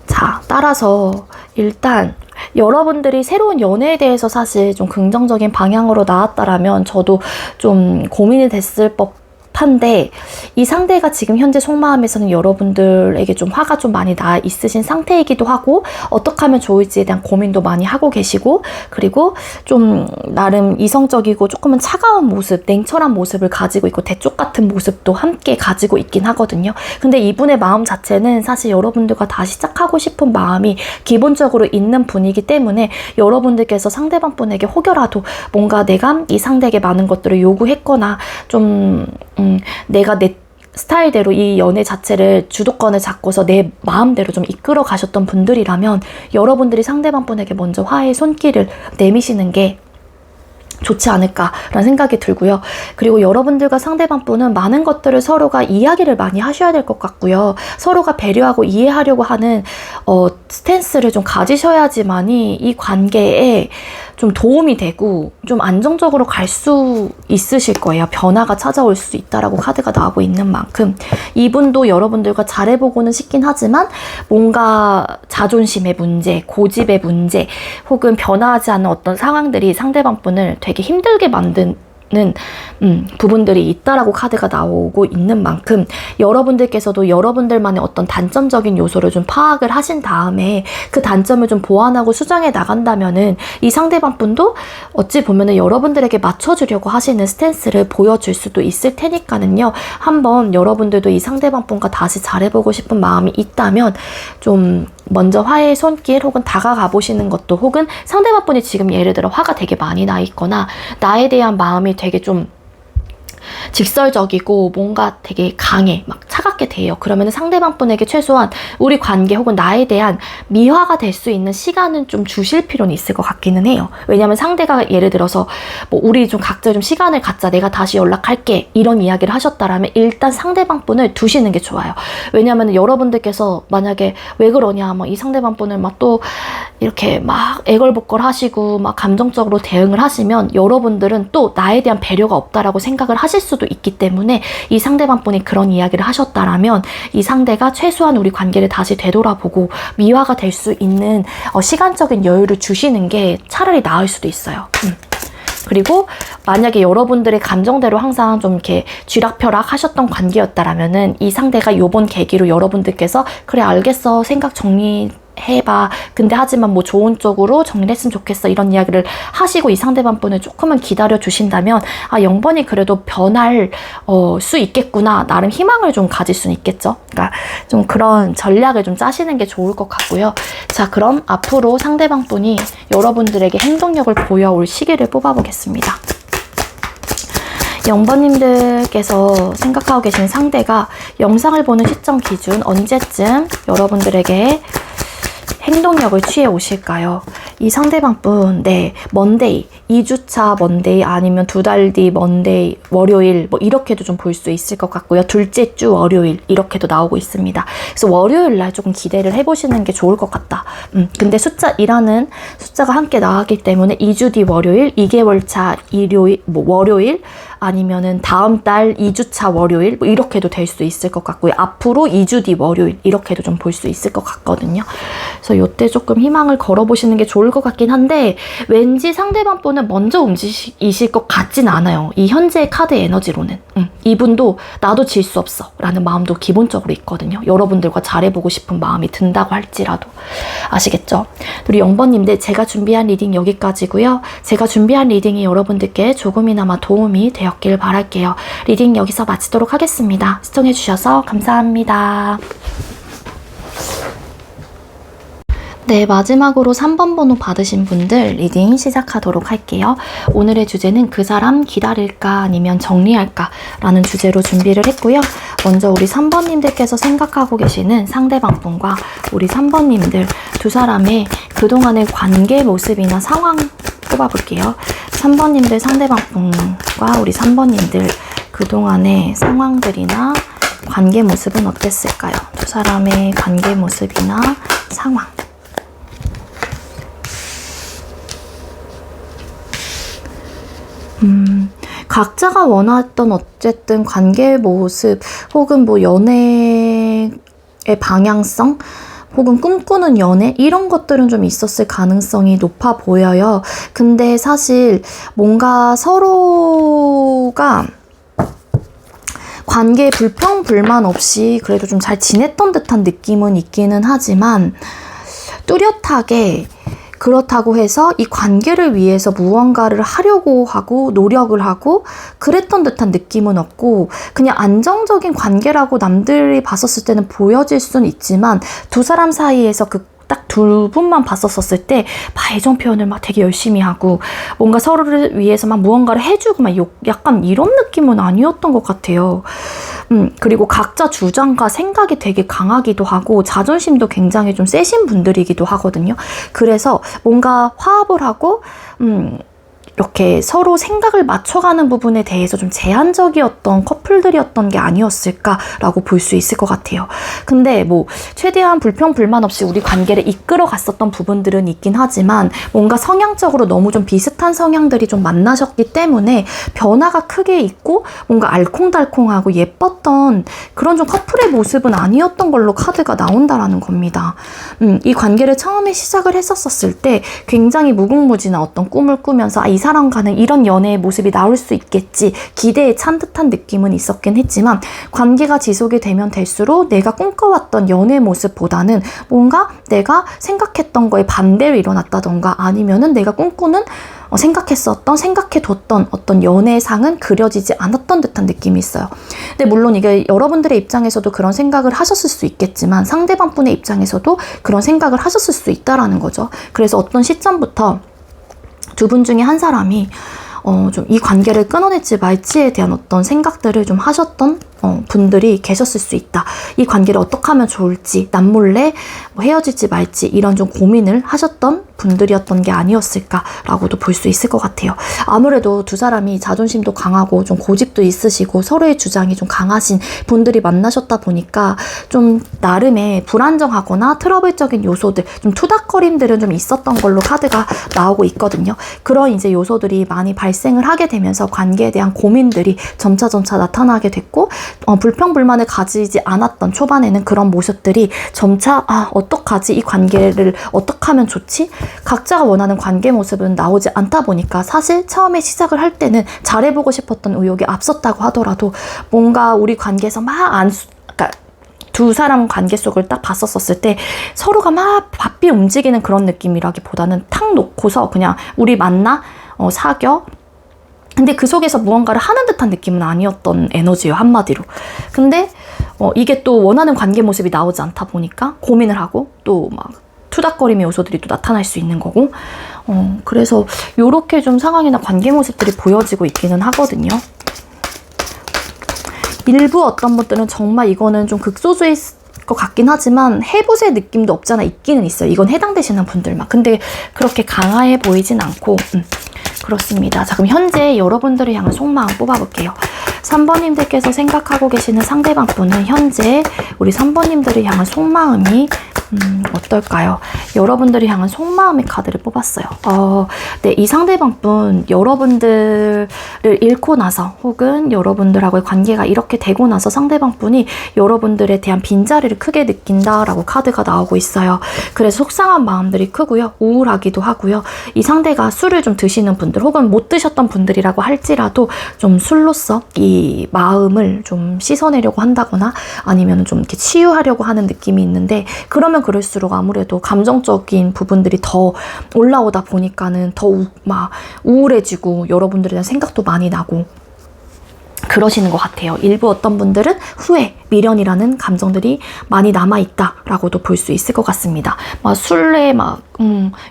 자, 따라서 일단 여러분들이 새로운 연애에 대해서 사실 좀 긍정적인 방향으로 나왔다라면 저도 좀 고민이 됐을 법한데 이 상대가 지금 현재 속마음에서는 여러분들에게 좀 화가 좀 많이 나 있으신 상태이기도 하고 어떻게 하면 좋을지에 대한 고민도 많이 하고 계시고 그리고 좀 나름 이성적이고 조금은 차가운 모습, 냉철한 모습을 가지고 있고 대쪽 같은 모습도 함께 가지고 있긴 하거든요. 근데 이분의 마음 자체는 사실 여러분들과 다시 시작하고 싶은 마음이 기본적으로 있는 분이기 때문에 여러분들께서 상대방 분에게 혹여라도 뭔가 내가 이 상대에게 많은 것들을 요구했거나 좀 내가 내 스타일대로 이 연애 자체를 주도권을 잡고서 내 마음대로 좀 이끌어 가셨던 분들이라면 여러분들이 상대방 분에게 먼저 화해의 손길을 내미시는 게 좋지 않을까라는 생각이 들고요. 그리고 여러분들과 상대방 분은 많은 것들을 서로가 이야기를 많이 하셔야 될 것 같고요. 서로가 배려하고 이해하려고 하는 스탠스를 좀 가지셔야지만이 이 관계에 좀 도움이 되고 좀 안정적으로 갈 수 있으실 거예요. 변화가 찾아올 수 있다라고 카드가 나오고 있는 만큼 이분도 여러분들과 잘해보고는 싶긴 하지만 뭔가 자존심의 문제, 고집의 문제 혹은 변화하지 않는 어떤 상황들이 상대방 분을 되게 힘들게 만드는 부분들이 있다라고 카드가 나오고 있는 만큼 여러분들께서도 여러분들만의 어떤 단점적인 요소를 좀 파악을 하신 다음에 그 단점을 좀 보완하고 수정해 나간다면은 이 상대방 분도 어찌 보면은 여러분들에게 맞춰주려고 하시는 스탠스를 보여줄 수도 있을 테니까는요. 한번 여러분들도 이 상대방 분과 다시 잘해보고 싶은 마음이 있다면 좀 먼저 화해의 손길 혹은 다가가 보시는 것도 혹은 상대방 분이 지금 예를 들어 화가 되게 많이 나 있거나 나에 대한 마음이 되게 좀 직설적이고 뭔가 되게 강해 막 차갑게 돼요. 그러면 상대방 분에게 최소한 우리 관계 혹은 나에 대한 미화가 될 수 있는 시간은 좀 주실 필요는 있을 것 같기는 해요. 왜냐하면 상대가 예를 들어서 뭐 우리 좀 각자 좀 시간을 갖자 내가 다시 연락할게 이런 이야기를 하셨다라면 일단 상대방 분을 두시는 게 좋아요. 왜냐하면 여러분들께서 만약에 왜 그러냐 막 이 상대방 분을 막 또 이렇게 막 애걸복걸 하시고 막 감정적으로 대응을 하시면 여러분들은 또 나에 대한 배려가 없다라고 생각을 하실 수도 있기 때문에 이 상대방 분이 그런 이야기를 하셨다라면 이 상대가 최소한 우리 관계를 다시 되돌아보고 미화가 될 수 있는 시간적인 여유를 주시는 게 차라리 나을 수도 있어요. 그리고 만약에 여러분들의 감정대로 항상 좀 이렇게 쥐락펴락 하셨던 관계였다라면은 이 상대가 요번 계기로 여러분들께서 그래 알겠어 생각 정리해봐 근데 하지만 뭐 좋은 쪽으로 정리했으면 좋겠어 이런 이야기를 하시고 이 상대방 분을 조금만 기다려 주신다면 아 0번이 그래도 변할 수 있겠구나 나름 희망을 좀 가질 수는 있겠죠. 그러니까 좀 그런 전략을 좀 짜시는 게 좋을 것 같고요. 자 그럼 앞으로 상대방 분이 여러분들에게 행동력을 보여올 시기를 뽑아보겠습니다. 0번님들께서 생각하고 계신 상대가 영상을 보는 시점 기준 언제쯤 여러분들에게 행동력을 취해 오실까요? 이 상대방분, 네, 먼데이, 2주차 먼데이 아니면 2달 뒤 먼데이, 월요일, 뭐 이렇게도 좀 볼 수 있을 것 같고요. 둘째 주 월요일 이렇게도 나오고 있습니다. 그래서 월요일 날 조금 기대를 해보시는 게 좋을 것 같다. 근데 숫자 2라는 숫자가 함께 나왔기 때문에 2주 뒤 월요일, 2개월 차 일요일, 뭐 월요일, 아니면은 다음 달 2주차 월요일 뭐 이렇게도 될 수 있을 것 같고요. 앞으로 2주 뒤 월요일 이렇게도 좀 볼 수 있을 것 같거든요. 그래서 이때 조금 희망을 걸어보시는 게 좋을 것 같긴 한데 왠지 상대방 분은 먼저 움직이실 것 같진 않아요. 이 현재의 카드 에너지로는. 이분도 나도 질 수 없어 라는 마음도 기본적으로 있거든요. 여러분들과 잘해보고 싶은 마음이 든다고 할지라도. 아시겠죠? 우리 0번님들 제가 준비한 리딩 여기까지고요. 제가 준비한 리딩이 여러분들께 조금이나마 도움이 되었길 바랄게요. 리딩 여기서 마치도록 하겠습니다. 시청해주셔서 감사합니다. 네, 마지막으로 3번 번호 받으신 분들 리딩 시작하도록 할게요. 오늘의 주제는 그 사람 기다릴까 아니면 정리할까 라는 주제로 준비를 했고요. 먼저 우리 3번님들께서 생각하고 계시는 상대방 분과 우리 3번님들 두 사람의 그동안의 관계 모습이나 상황 뽑아볼게요. 3번님들 상대방 분과 우리 3번님들 그동안의 상황들이나 관계 모습은 어땠을까요? 두 사람의 관계 모습이나 상황. 각자가 원했던 어쨌든 관계 모습 혹은 뭐 연애의 방향성 혹은 꿈꾸는 연애 이런 것들은 좀 있었을 가능성이 높아 보여요. 근데 사실 뭔가 서로가 관계에 불평불만 없이 그래도 좀 잘 지냈던 듯한 느낌은 있기는 하지만 뚜렷하게 그렇다고 해서 이 관계를 위해서 무언가를 하려고 하고 노력을 하고 그랬던 듯한 느낌은 없고 그냥 안정적인 관계라고 남들이 봤었을 때는 보여질 수는 있지만 두 사람 사이에서 그 딱 두 분만 봤었을 때 막 애정 표현을 막 되게 열심히 하고 뭔가 서로를 위해서 막 무언가를 해주고 막 약간 이런 느낌은 아니었던 것 같아요. 그리고 각자 주장과 생각이 되게 강하기도 하고 자존심도 굉장히 좀 세신 분들이기도 하거든요. 그래서 뭔가 화합을 하고 이렇게 서로 생각을 맞춰가는 부분에 대해서 좀 제한적이었던 커플들이었던 게 아니었을까라고 볼 수 있을 것 같아요. 근데 뭐 최대한 불평불만 없이 우리 관계를 이끌어 갔었던 부분들은 있긴 하지만 뭔가 성향적으로 너무 좀 비슷한 성향들이 좀 만나셨기 때문에 변화가 크게 있고 뭔가 알콩달콩하고 예뻤던 그런 좀 커플의 모습은 아니었던 걸로 카드가 나온다라는 겁니다. 이 관계를 처음에 시작을 했었을 때 굉장히 무궁무진한 어떤 꿈을 꾸면서 이 사람과는 이런 연애의 모습이 나올 수 있겠지 기대에 찬 듯한 느낌은 있었긴 했지만 관계가 지속이 되면 될수록 내가 꿈꿔왔던 연애 모습보다는 뭔가 내가 생각했던 거에 반대로 일어났다던가 아니면은 내가 꿈꾸는 생각해뒀던 어떤 연애상은 그려지지 않았던 듯한 느낌이 있어요. 근데 물론 이게 여러분들의 입장에서도 그런 생각을 하셨을 수 있겠지만 상대방 분의 입장에서도 그런 생각을 하셨을 수 있다라는 거죠. 그래서 어떤 시점부터 두 분 중에 한 사람이 좀 이 관계를 끊어낼지 말지에 대한 어떤 생각들을 좀 하셨던 분들이 계셨을 수 있다. 이 관계를 어떻게 하면 좋을지, 남몰래 뭐 헤어질지 말지 이런 좀 고민을 하셨던 분들이었던 게 아니었을까라고도 볼 수 있을 것 같아요. 아무래도 두 사람이 자존심도 강하고 좀 고집도 있으시고 서로의 주장이 좀 강하신 분들이 만나셨다 보니까 좀 나름의 불안정하거나 트러블적인 요소들, 좀 투닥거림들은 좀 있었던 걸로 카드가 나오고 있거든요. 그런 이제 요소들이 많이 발생을 하게 되면서 관계에 대한 고민들이 점차 나타나게 됐고 불평불만을 가지지 않았던 초반에는 그런 모습들이 점차 어떡하지? 이 관계를 어떻게 하면 좋지? 각자가 원하는 관계 모습은 나오지 않다 보니까 사실 처음에 시작을 할 때는 잘해보고 싶었던 의욕이 앞섰다고 하더라도 뭔가 우리 관계에서 그러니까 두 사람 관계 속을 딱 봤었을 때 서로가 막 바삐 움직이는 그런 느낌이라기보다는 탁 놓고서 그냥 우리 만나? 사겨? 근데 그 속에서 무언가를 하는 듯한 느낌은 아니었던 에너지예요, 한마디로. 근데 이게 또 원하는 관계 모습이 나오지 않다 보니까 고민을 하고 또 막 투닥거림의 요소들이 또 나타날 수 있는 거고 그래서 요렇게 좀 상황이나 관계 모습들이 보여지고 있기는 하거든요. 일부 어떤 분들은 정말 이거는 좀 극소수의 것 같긴 하지만 해보세 느낌도 없잖아 있기는 있어요. 이건 해당되시는 분들만. 근데 그렇게 강하해 보이진 않고 그렇습니다. 자, 그럼 현재 여러분들을 향한 속마음 뽑아볼게요. 3번님들께서 생각하고 계시는 상대방분은 현재 우리 3번님들을 향한 속마음이 어떨까요? 여러분들을 향한 속마음의 카드를 뽑았어요. 네, 이 상대방분 여러분들을 잃고 나서 혹은 여러분들하고의 관계가 이렇게 되고 나서 상대방분이 여러분들에 대한 빈자리를 크게 느낀다라고 카드가 나오고 있어요. 그래서 속상한 마음들이 크고요. 우울하기도 하고요. 이 상대가 술을 좀 드시는 분들 혹은 못 드셨던 분들이라고 할지라도 좀 술로써 이 마음을 좀 씻어내려고 한다거나 아니면 좀 이렇게 치유하려고 하는 느낌이 있는데 그러면 그럴수록 아무래도 감정적인 부분들이 더 올라오다 보니까는 더 막 우울해지고 여러분들에 대한 생각도 많이 나고 그러시는 것 같아요. 일부 어떤 분들은 후회, 미련이라는 감정들이 많이 남아있다라고도 볼 수 있을 것 같습니다. 막 술에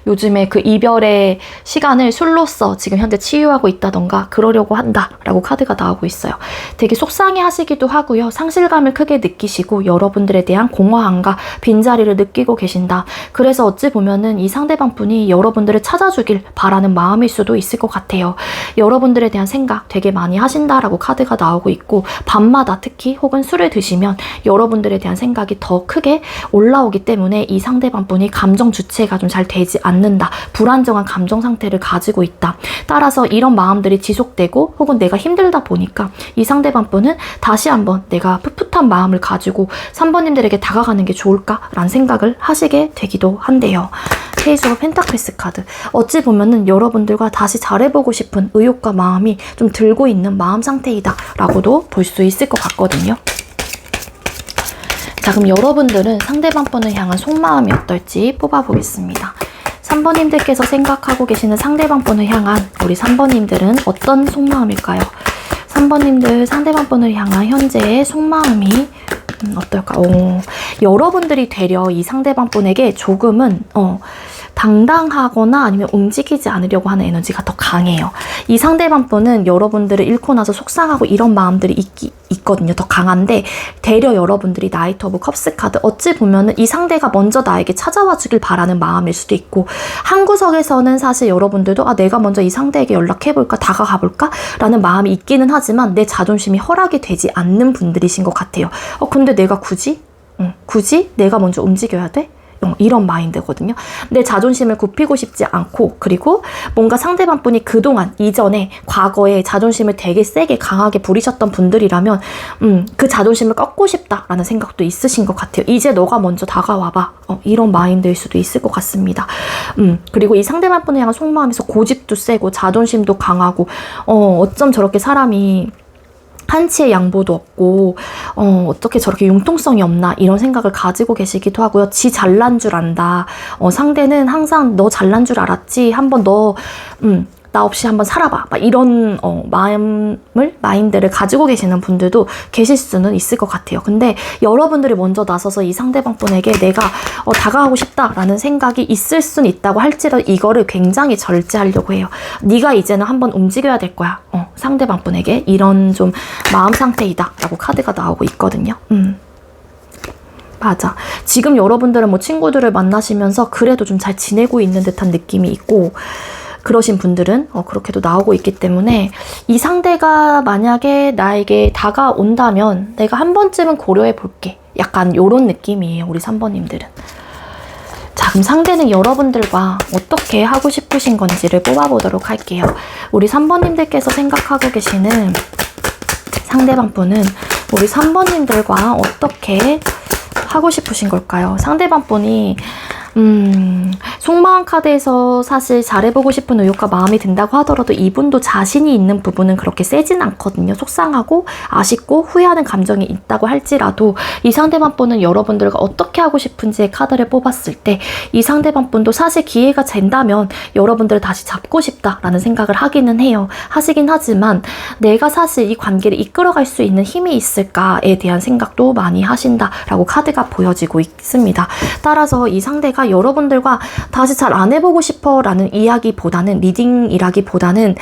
요즘에 그 이별의 시간을 술로써 지금 현재 치유하고 있다던가 그러려고 한다라고 카드가 나오고 있어요. 되게 속상해 하시기도 하고요. 상실감을 크게 느끼시고 여러분들에 대한 공허함과 빈자리를 느끼고 계신다. 그래서 어찌 보면은 이 상대방 분이 여러분들을 찾아주길 바라는 마음일 수도 있을 것 같아요. 여러분들에 대한 생각 되게 많이 하신다라고 카드가 나오고 있고 밤마다 특히 혹은 술을 드시면 여러분들에 대한 생각이 더 크게 올라오기 때문에 이 상대방 분이 감정 주체가 좀 잘 되지 않는다. 불안정한 감정 상태를 가지고 있다. 따라서 이런 마음들이 지속되고 혹은 내가 힘들다 보니까 이 상대방 분은 다시 한번 내가 풋풋한 마음을 가지고 3번님들에게 다가가는 게 좋을까라는 생각을 하시게 되기도 한대요. 페이스 오브 펜타클스 카드. 어찌 보면은 여러분들과 다시 잘해보고 싶은 의욕과 마음이 좀 들고 있는 마음 상태이다 라고도 볼 수 있을 것 같거든요. 자, 그럼 여러분들은 상대방 분을 향한 속마음이 어떨지 뽑아보겠습니다. 3번님들께서 생각하고 계시는 상대방 분을 향한 우리 3번님들은 어떤 속마음일까요? 3번님들 상대방 분을 향한 현재의 속마음이 어떨까? 여러분들이 되려 이 상대방 분에게 조금은 당당하거나 아니면 움직이지 않으려고 하는 에너지가 더 강해요. 이 상대방 분은 여러분들을 잃고 나서 속상하고 이런 마음들이 있거든요. 더 강한데 되려 여러분들이 나이트 오브 컵스 카드 어찌 보면은 이 상대가 먼저 나에게 찾아와 주길 바라는 마음일 수도 있고 한 구석에서는 사실 여러분들도 내가 먼저 이 상대에게 연락해볼까 다가가볼까 라는 마음이 있기는 하지만 내 자존심이 허락이 되지 않는 분들이신 것 같아요. 근데 내가 굳이 내가 먼저 움직여야 돼? 이런 마인드거든요. 내 자존심을 굽히고 싶지 않고 그리고 뭔가 상대방 분이 그동안 이전에 과거에 자존심을 되게 세게 강하게 부리셨던 분들이라면 그 자존심을 꺾고 싶다라는 생각도 있으신 것 같아요. 이제 너가 먼저 다가와봐. 이런 마인드일 수도 있을 것 같습니다. 그리고 이 상대방 분을 향한 속마음에서 고집도 세고 자존심도 강하고 어쩜 저렇게 사람이 한치의 양보도 없고 어떻게 저렇게 융통성이 없나 이런 생각을 가지고 계시기도 하고요. 지 잘난 줄 안다. 상대는 항상 너 잘난 줄 알았지. 한번 나 없이 한번 살아봐. 막 이런 마인드를 가지고 계시는 분들도 계실 수는 있을 것 같아요. 근데 여러분들이 먼저 나서서 이 상대방 분에게 내가 다가가고 싶다라는 생각이 있을 수는 있다고 할지라도 이거를 굉장히 절제하려고 해요. 네가 이제는 한번 움직여야 될 거야. 상대방 분에게 이런 좀 마음 상태이다 라고 카드가 나오고 있거든요. 맞아. 지금 여러분들은 뭐 친구들을 만나시면서 그래도 좀 잘 지내고 있는 듯한 느낌이 있고 그러신 분들은 그렇게도 나오고 있기 때문에 이 상대가 만약에 나에게 다가온다면 내가 한 번쯤은 고려해 볼게. 약간 요런 느낌이에요. 우리 3번님들은. 자, 그럼 상대는 여러분들과 어떻게 하고 싶으신 건지를 뽑아보도록 할게요. 우리 3번님들께서 생각하고 계시는 상대방 분은 우리 3번님들과 어떻게 하고 싶으신 걸까요? 상대방 분이 속마음 카드에서 사실 잘해보고 싶은 의욕과 마음이 든다고 하더라도 이분도 자신이 있는 부분은 그렇게 세진 않거든요. 속상하고 아쉽고 후회하는 감정이 있다고 할지라도 이 상대방 분은 여러분들과 어떻게 하고 싶은지의 카드를 뽑았을 때 이 상대방 분도 사실 기회가 된다면 여러분들을 다시 잡고 싶다라는 생각을 하기는 해요. 하시긴 하지만 내가 사실 이 관계를 이끌어갈 수 있는 힘이 있을까에 대한 생각도 많이 하신다라고 카드가 보여지고 있습니다. 따라서 이 상대가 여러분들과 다시 잘 안 해보고 싶어 라는 이야기보다는, 리딩이라기보다는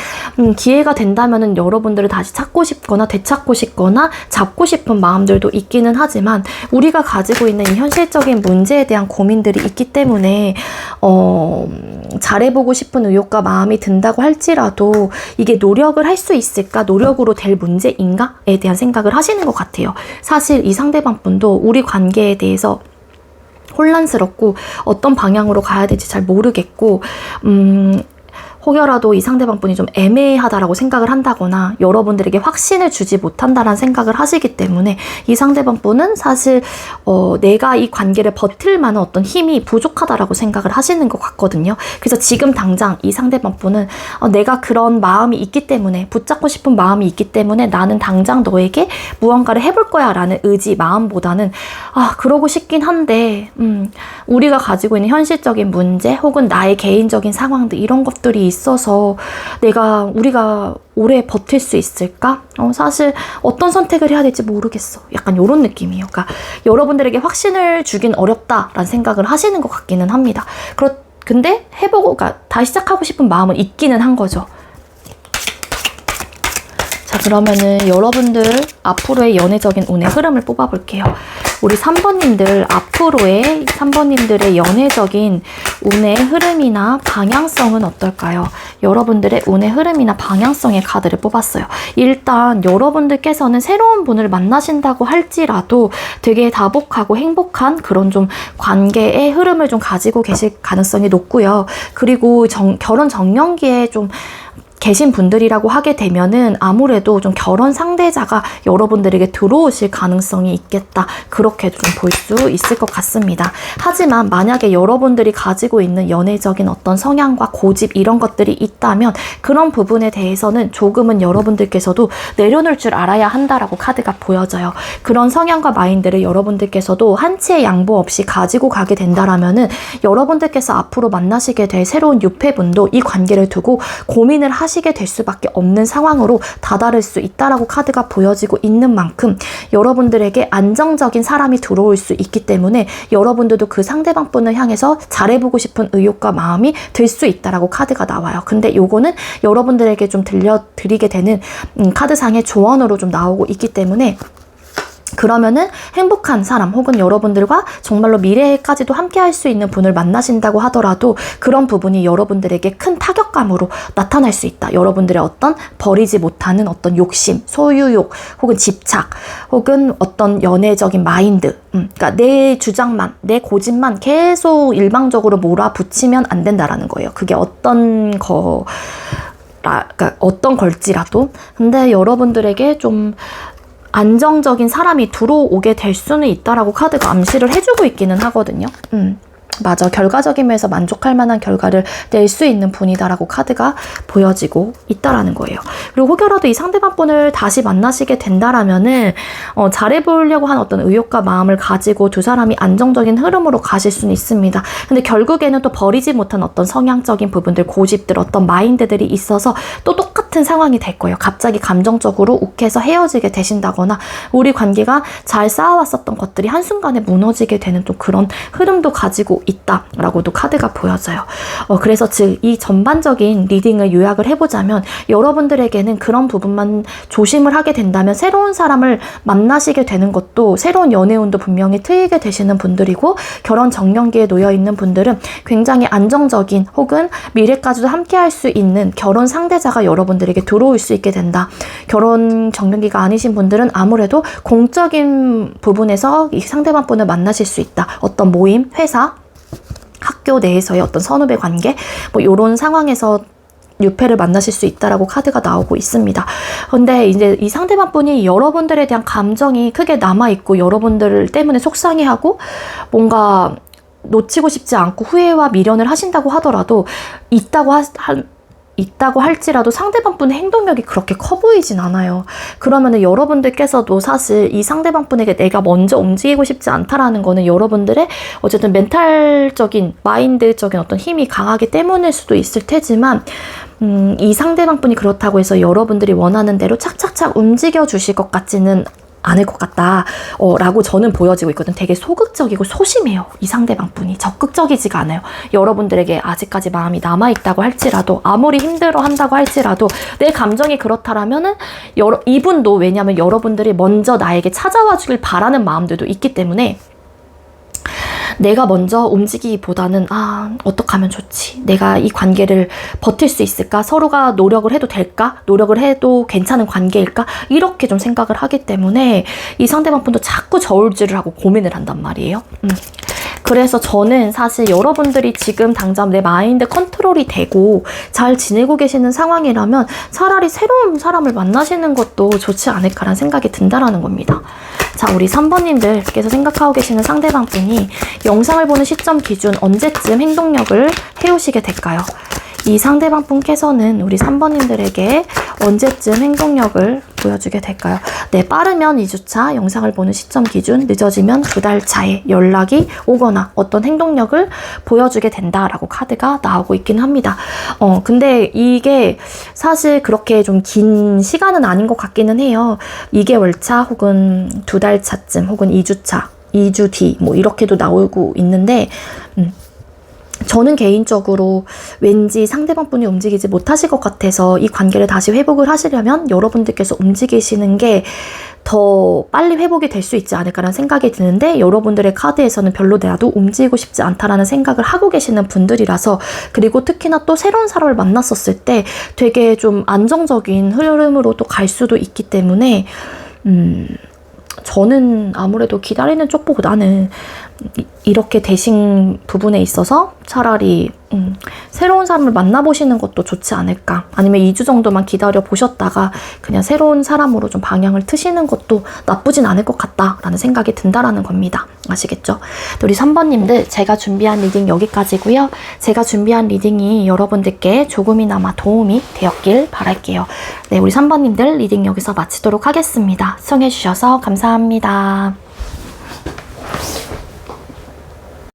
기회가 된다면은 여러분들을 다시 찾고 싶거나 되찾고 싶거나 잡고 싶은 마음들도 있기는 하지만, 우리가 가지고 있는 이 현실적인 문제에 대한 고민들이 있기 때문에 잘해보고 싶은 의욕과 마음이 든다고 할지라도 이게 노력을 할 수 있을까? 노력으로 될 문제인가?에 대한 생각을 하시는 것 같아요. 사실 이 상대방 분도 우리 관계에 대해서 혼란스럽고 어떤 방향으로 가야 될지 잘 모르겠고, 혹여라도 이 상대방 분이 좀 애매하다라고 생각을 한다거나 여러분들에게 확신을 주지 못한다라는 생각을 하시기 때문에 이 상대방 분은 사실 내가 이 관계를 버틸 만한 어떤 힘이 부족하다라고 생각을 하시는 것 같거든요. 그래서 지금 당장 이 상대방 분은 내가 그런 마음이 있기 때문에, 붙잡고 싶은 마음이 있기 때문에 나는 당장 너에게 무언가를 해볼 거야 라는 의지, 마음보다는 그러고 싶긴 한데 우리가 가지고 있는 현실적인 문제 혹은 나의 개인적인 상황들, 이런 것들이 있어서 우리가 오래 버틸 수 있을까? 사실 어떤 선택을 해야 될지 모르겠어. 약간 이런 느낌이에요. 그러니까 여러분들에게 확신을 주긴 어렵다라는 생각을 하시는 것 같기는 합니다. 근데 그러니까 다시 시작하고 싶은 마음은 있기는 한 거죠. 자, 그러면은 여러분들 앞으로의 연애적인 운의 흐름을 뽑아볼게요. 우리 3번님들 앞으로의 3번님들의 연애적인 운의 흐름이나 방향성은 어떨까요? 여러분들의 운의 흐름이나 방향성의 카드를 뽑았어요. 일단 여러분들께서는 새로운 분을 만나신다고 할지라도 되게 다복하고 행복한 그런 좀 관계의 흐름을 좀 가지고 계실 가능성이 높고요. 그리고 결혼 정년기에 좀 계신 분들이라고 하게 되면은 아무래도 좀 결혼 상대자가 여러분들에게 들어오실 가능성이 있겠다, 그렇게도 좀 볼 수 있을 것 같습니다. 하지만 만약에 여러분들이 가지고 있는 연애적인 어떤 성향과 고집, 이런 것들이 있다면 그런 부분에 대해서는 조금은 여러분들께서도 내려놓을 줄 알아야 한다라고 카드가 보여져요. 그런 성향과 마인드를 여러분들께서도 한치의 양보 없이 가지고 가게 된다라면은 여러분들께서 앞으로 만나시게 될 새로운 유패분도 이 관계를 두고 고민을 하시게 될 수밖에 없는 상황으로 다다를 수 있다라고 카드가 보여지고 있는 만큼 여러분들에게 안정적인 사람이 들어올 수 있기 때문에 여러분들도 그 상대방 분을 향해서 잘해보고 싶은 의욕과 마음이 들 수 있다라고 카드가 나와요. 근데 요거는 여러분들에게 좀 들려드리게 되는 카드상의 조언으로 좀 나오고 있기 때문에, 그러면은 행복한 사람 혹은 여러분들과 정말로 미래까지도 함께 할 수 있는 분을 만나신다고 하더라도 그런 부분이 여러분들에게 큰 타격감으로 나타날 수 있다. 여러분들의 어떤 버리지 못하는 어떤 욕심, 소유욕 혹은 집착 혹은 어떤 연애적인 마인드, 그러니까 내 주장만, 내 고집만 계속 일방적으로 몰아붙이면 안 된다라는 거예요. 그게 그러니까 어떤 걸지라도. 근데 여러분들에게 좀 안정적인 사람이 들어오게 될 수는 있다라고 카드가 암시를 해주고 있기는 하거든요. 맞아. 결과적인 면에서 만족할 만한 결과를 낼 수 있는 분이다라고 카드가 보여지고 있다라는 거예요. 그리고 혹여라도 이 상대방 분을 다시 만나시게 된다라면은 잘해보려고 한 어떤 의욕과 마음을 가지고 두 사람이 안정적인 흐름으로 가실 수는 있습니다. 근데 결국에는 또 버리지 못한 어떤 성향적인 부분들, 고집들, 어떤 마인드들이 있어서 또 똑같은 상황이 될 거예요. 갑자기 감정적으로 욱해서 헤어지게 되신다거나 우리 관계가 잘 쌓아왔었던 것들이 한순간에 무너지게 되는 또 그런 흐름도 가지고 있다라고도 카드가 보여져요. 그래서 즉 이 전반적인 리딩을 요약을 해보자면 여러분들에게는 그런 부분만 조심을 하게 된다면 새로운 사람을 만나시게 되는 것도, 새로운 연애운도 분명히 트이게 되시는 분들이고, 결혼 정년기에 놓여있는 분들은 굉장히 안정적인 혹은 미래까지도 함께 할 수 있는 결혼 상대자가 여러분들에게 들어올 수 있게 된다. 결혼 정년기가 아니신 분들은 아무래도 공적인 부분에서 이 상대방 분을 만나실 수 있다. 어떤 모임, 회사, 학교 내에서의 어떤 선후배 관계, 뭐 이런 상황에서 유패를 만나실 수 있다라고 카드가 나오고 있습니다. 근데 이제 이 상대방 분이 여러분들에 대한 감정이 크게 남아있고 여러분들 때문에 속상해하고 뭔가 놓치고 싶지 않고 후회와 미련을 하신다고 하더라도 있다고 할지라도 상대방 분의 행동력이 그렇게 커 보이진 않아요. 그러면은 여러분들께서도 사실 이 상대방 분에게 내가 먼저 움직이고 싶지 않다라는 거는 여러분들의 어쨌든 멘탈적인, 마인드적인 어떤 힘이 강하기 때문일 수도 있을 테지만, 이 상대방 분이 그렇다고 해서 여러분들이 원하는 대로 착착착 움직여 주실 것 같지는 않을 것 같다 라고 저는 보여지고 있거든. 되게 소극적이고 소심해요. 이 상대방 분이 적극적이지가 않아요. 여러분들에게 아직까지 마음이 남아있다고 할지라도, 아무리 힘들어 한다고 할지라도 내 감정이 그렇다라면은 이분도, 왜냐면 여러분들이 먼저 나에게 찾아와 주길 바라는 마음들도 있기 때문에 내가 먼저 움직이기보다는 어떻게 하면 좋지? 내가 이 관계를 버틸 수 있을까? 서로가 노력을 해도 될까? 노력을 해도 괜찮은 관계일까? 이렇게 좀 생각을 하기 때문에 이 상대방 분도 자꾸 저울질을 하고 고민을 한단 말이에요. 그래서 저는 사실 여러분들이 지금 당장 내 마인드 컨트롤이 되고 잘 지내고 계시는 상황이라면 차라리 새로운 사람을 만나시는 것도 좋지 않을까라는 생각이 든다라는 겁니다. 자, 우리 3번님들께서 생각하고 계시는 상대방 분이 영상을 보는 시점 기준 언제쯤 행동력을 해오시게 될까요? 이 상대방 분께서는 우리 3번님들에게 언제쯤 행동력을 보여주게 될까요? 네, 빠르면 2주차, 영상을 보는 시점 기준, 늦어지면 2달 차에 연락이 오거나 어떤 행동력을 보여주게 된다라고 카드가 나오고 있긴 합니다. 근데 이게 사실 그렇게 좀 긴 시간은 아닌 것 같기는 해요. 2개월 차 혹은 2달 차쯤 혹은 2주차, 2주 뒤 뭐 이렇게도 나오고 있는데 저는 개인적으로 왠지 상대방 분이 움직이지 못하실 것 같아서 이 관계를 다시 회복을 하시려면 여러분들께서 움직이시는 게 더 빨리 회복이 될 수 있지 않을까라는 생각이 드는데, 여러분들의 카드에서는 별로 나도 움직이고 싶지 않다라는 생각을 하고 계시는 분들이라서, 그리고 특히나 또 새로운 사람을 만났었을 때 되게 좀 안정적인 흐름으로 또 갈 수도 있기 때문에 저는 아무래도 기다리는 쪽보다는 이렇게 되신 부분에 있어서 차라리 새로운 사람을 만나보시는 것도 좋지 않을까. 아니면 2주 정도만 기다려 보셨다가 그냥 새로운 사람으로 좀 방향을 트시는 것도 나쁘진 않을 것 같다라는 생각이 든다라는 겁니다. 아시겠죠? 우리 3번님들, 제가 준비한 리딩 여기까지고요. 제가 준비한 리딩이 여러분들께 조금이나마 도움이 되었길 바랄게요. 네, 우리 3번님들 리딩 여기서 마치도록 하겠습니다. 시청해주셔서 감사합니다.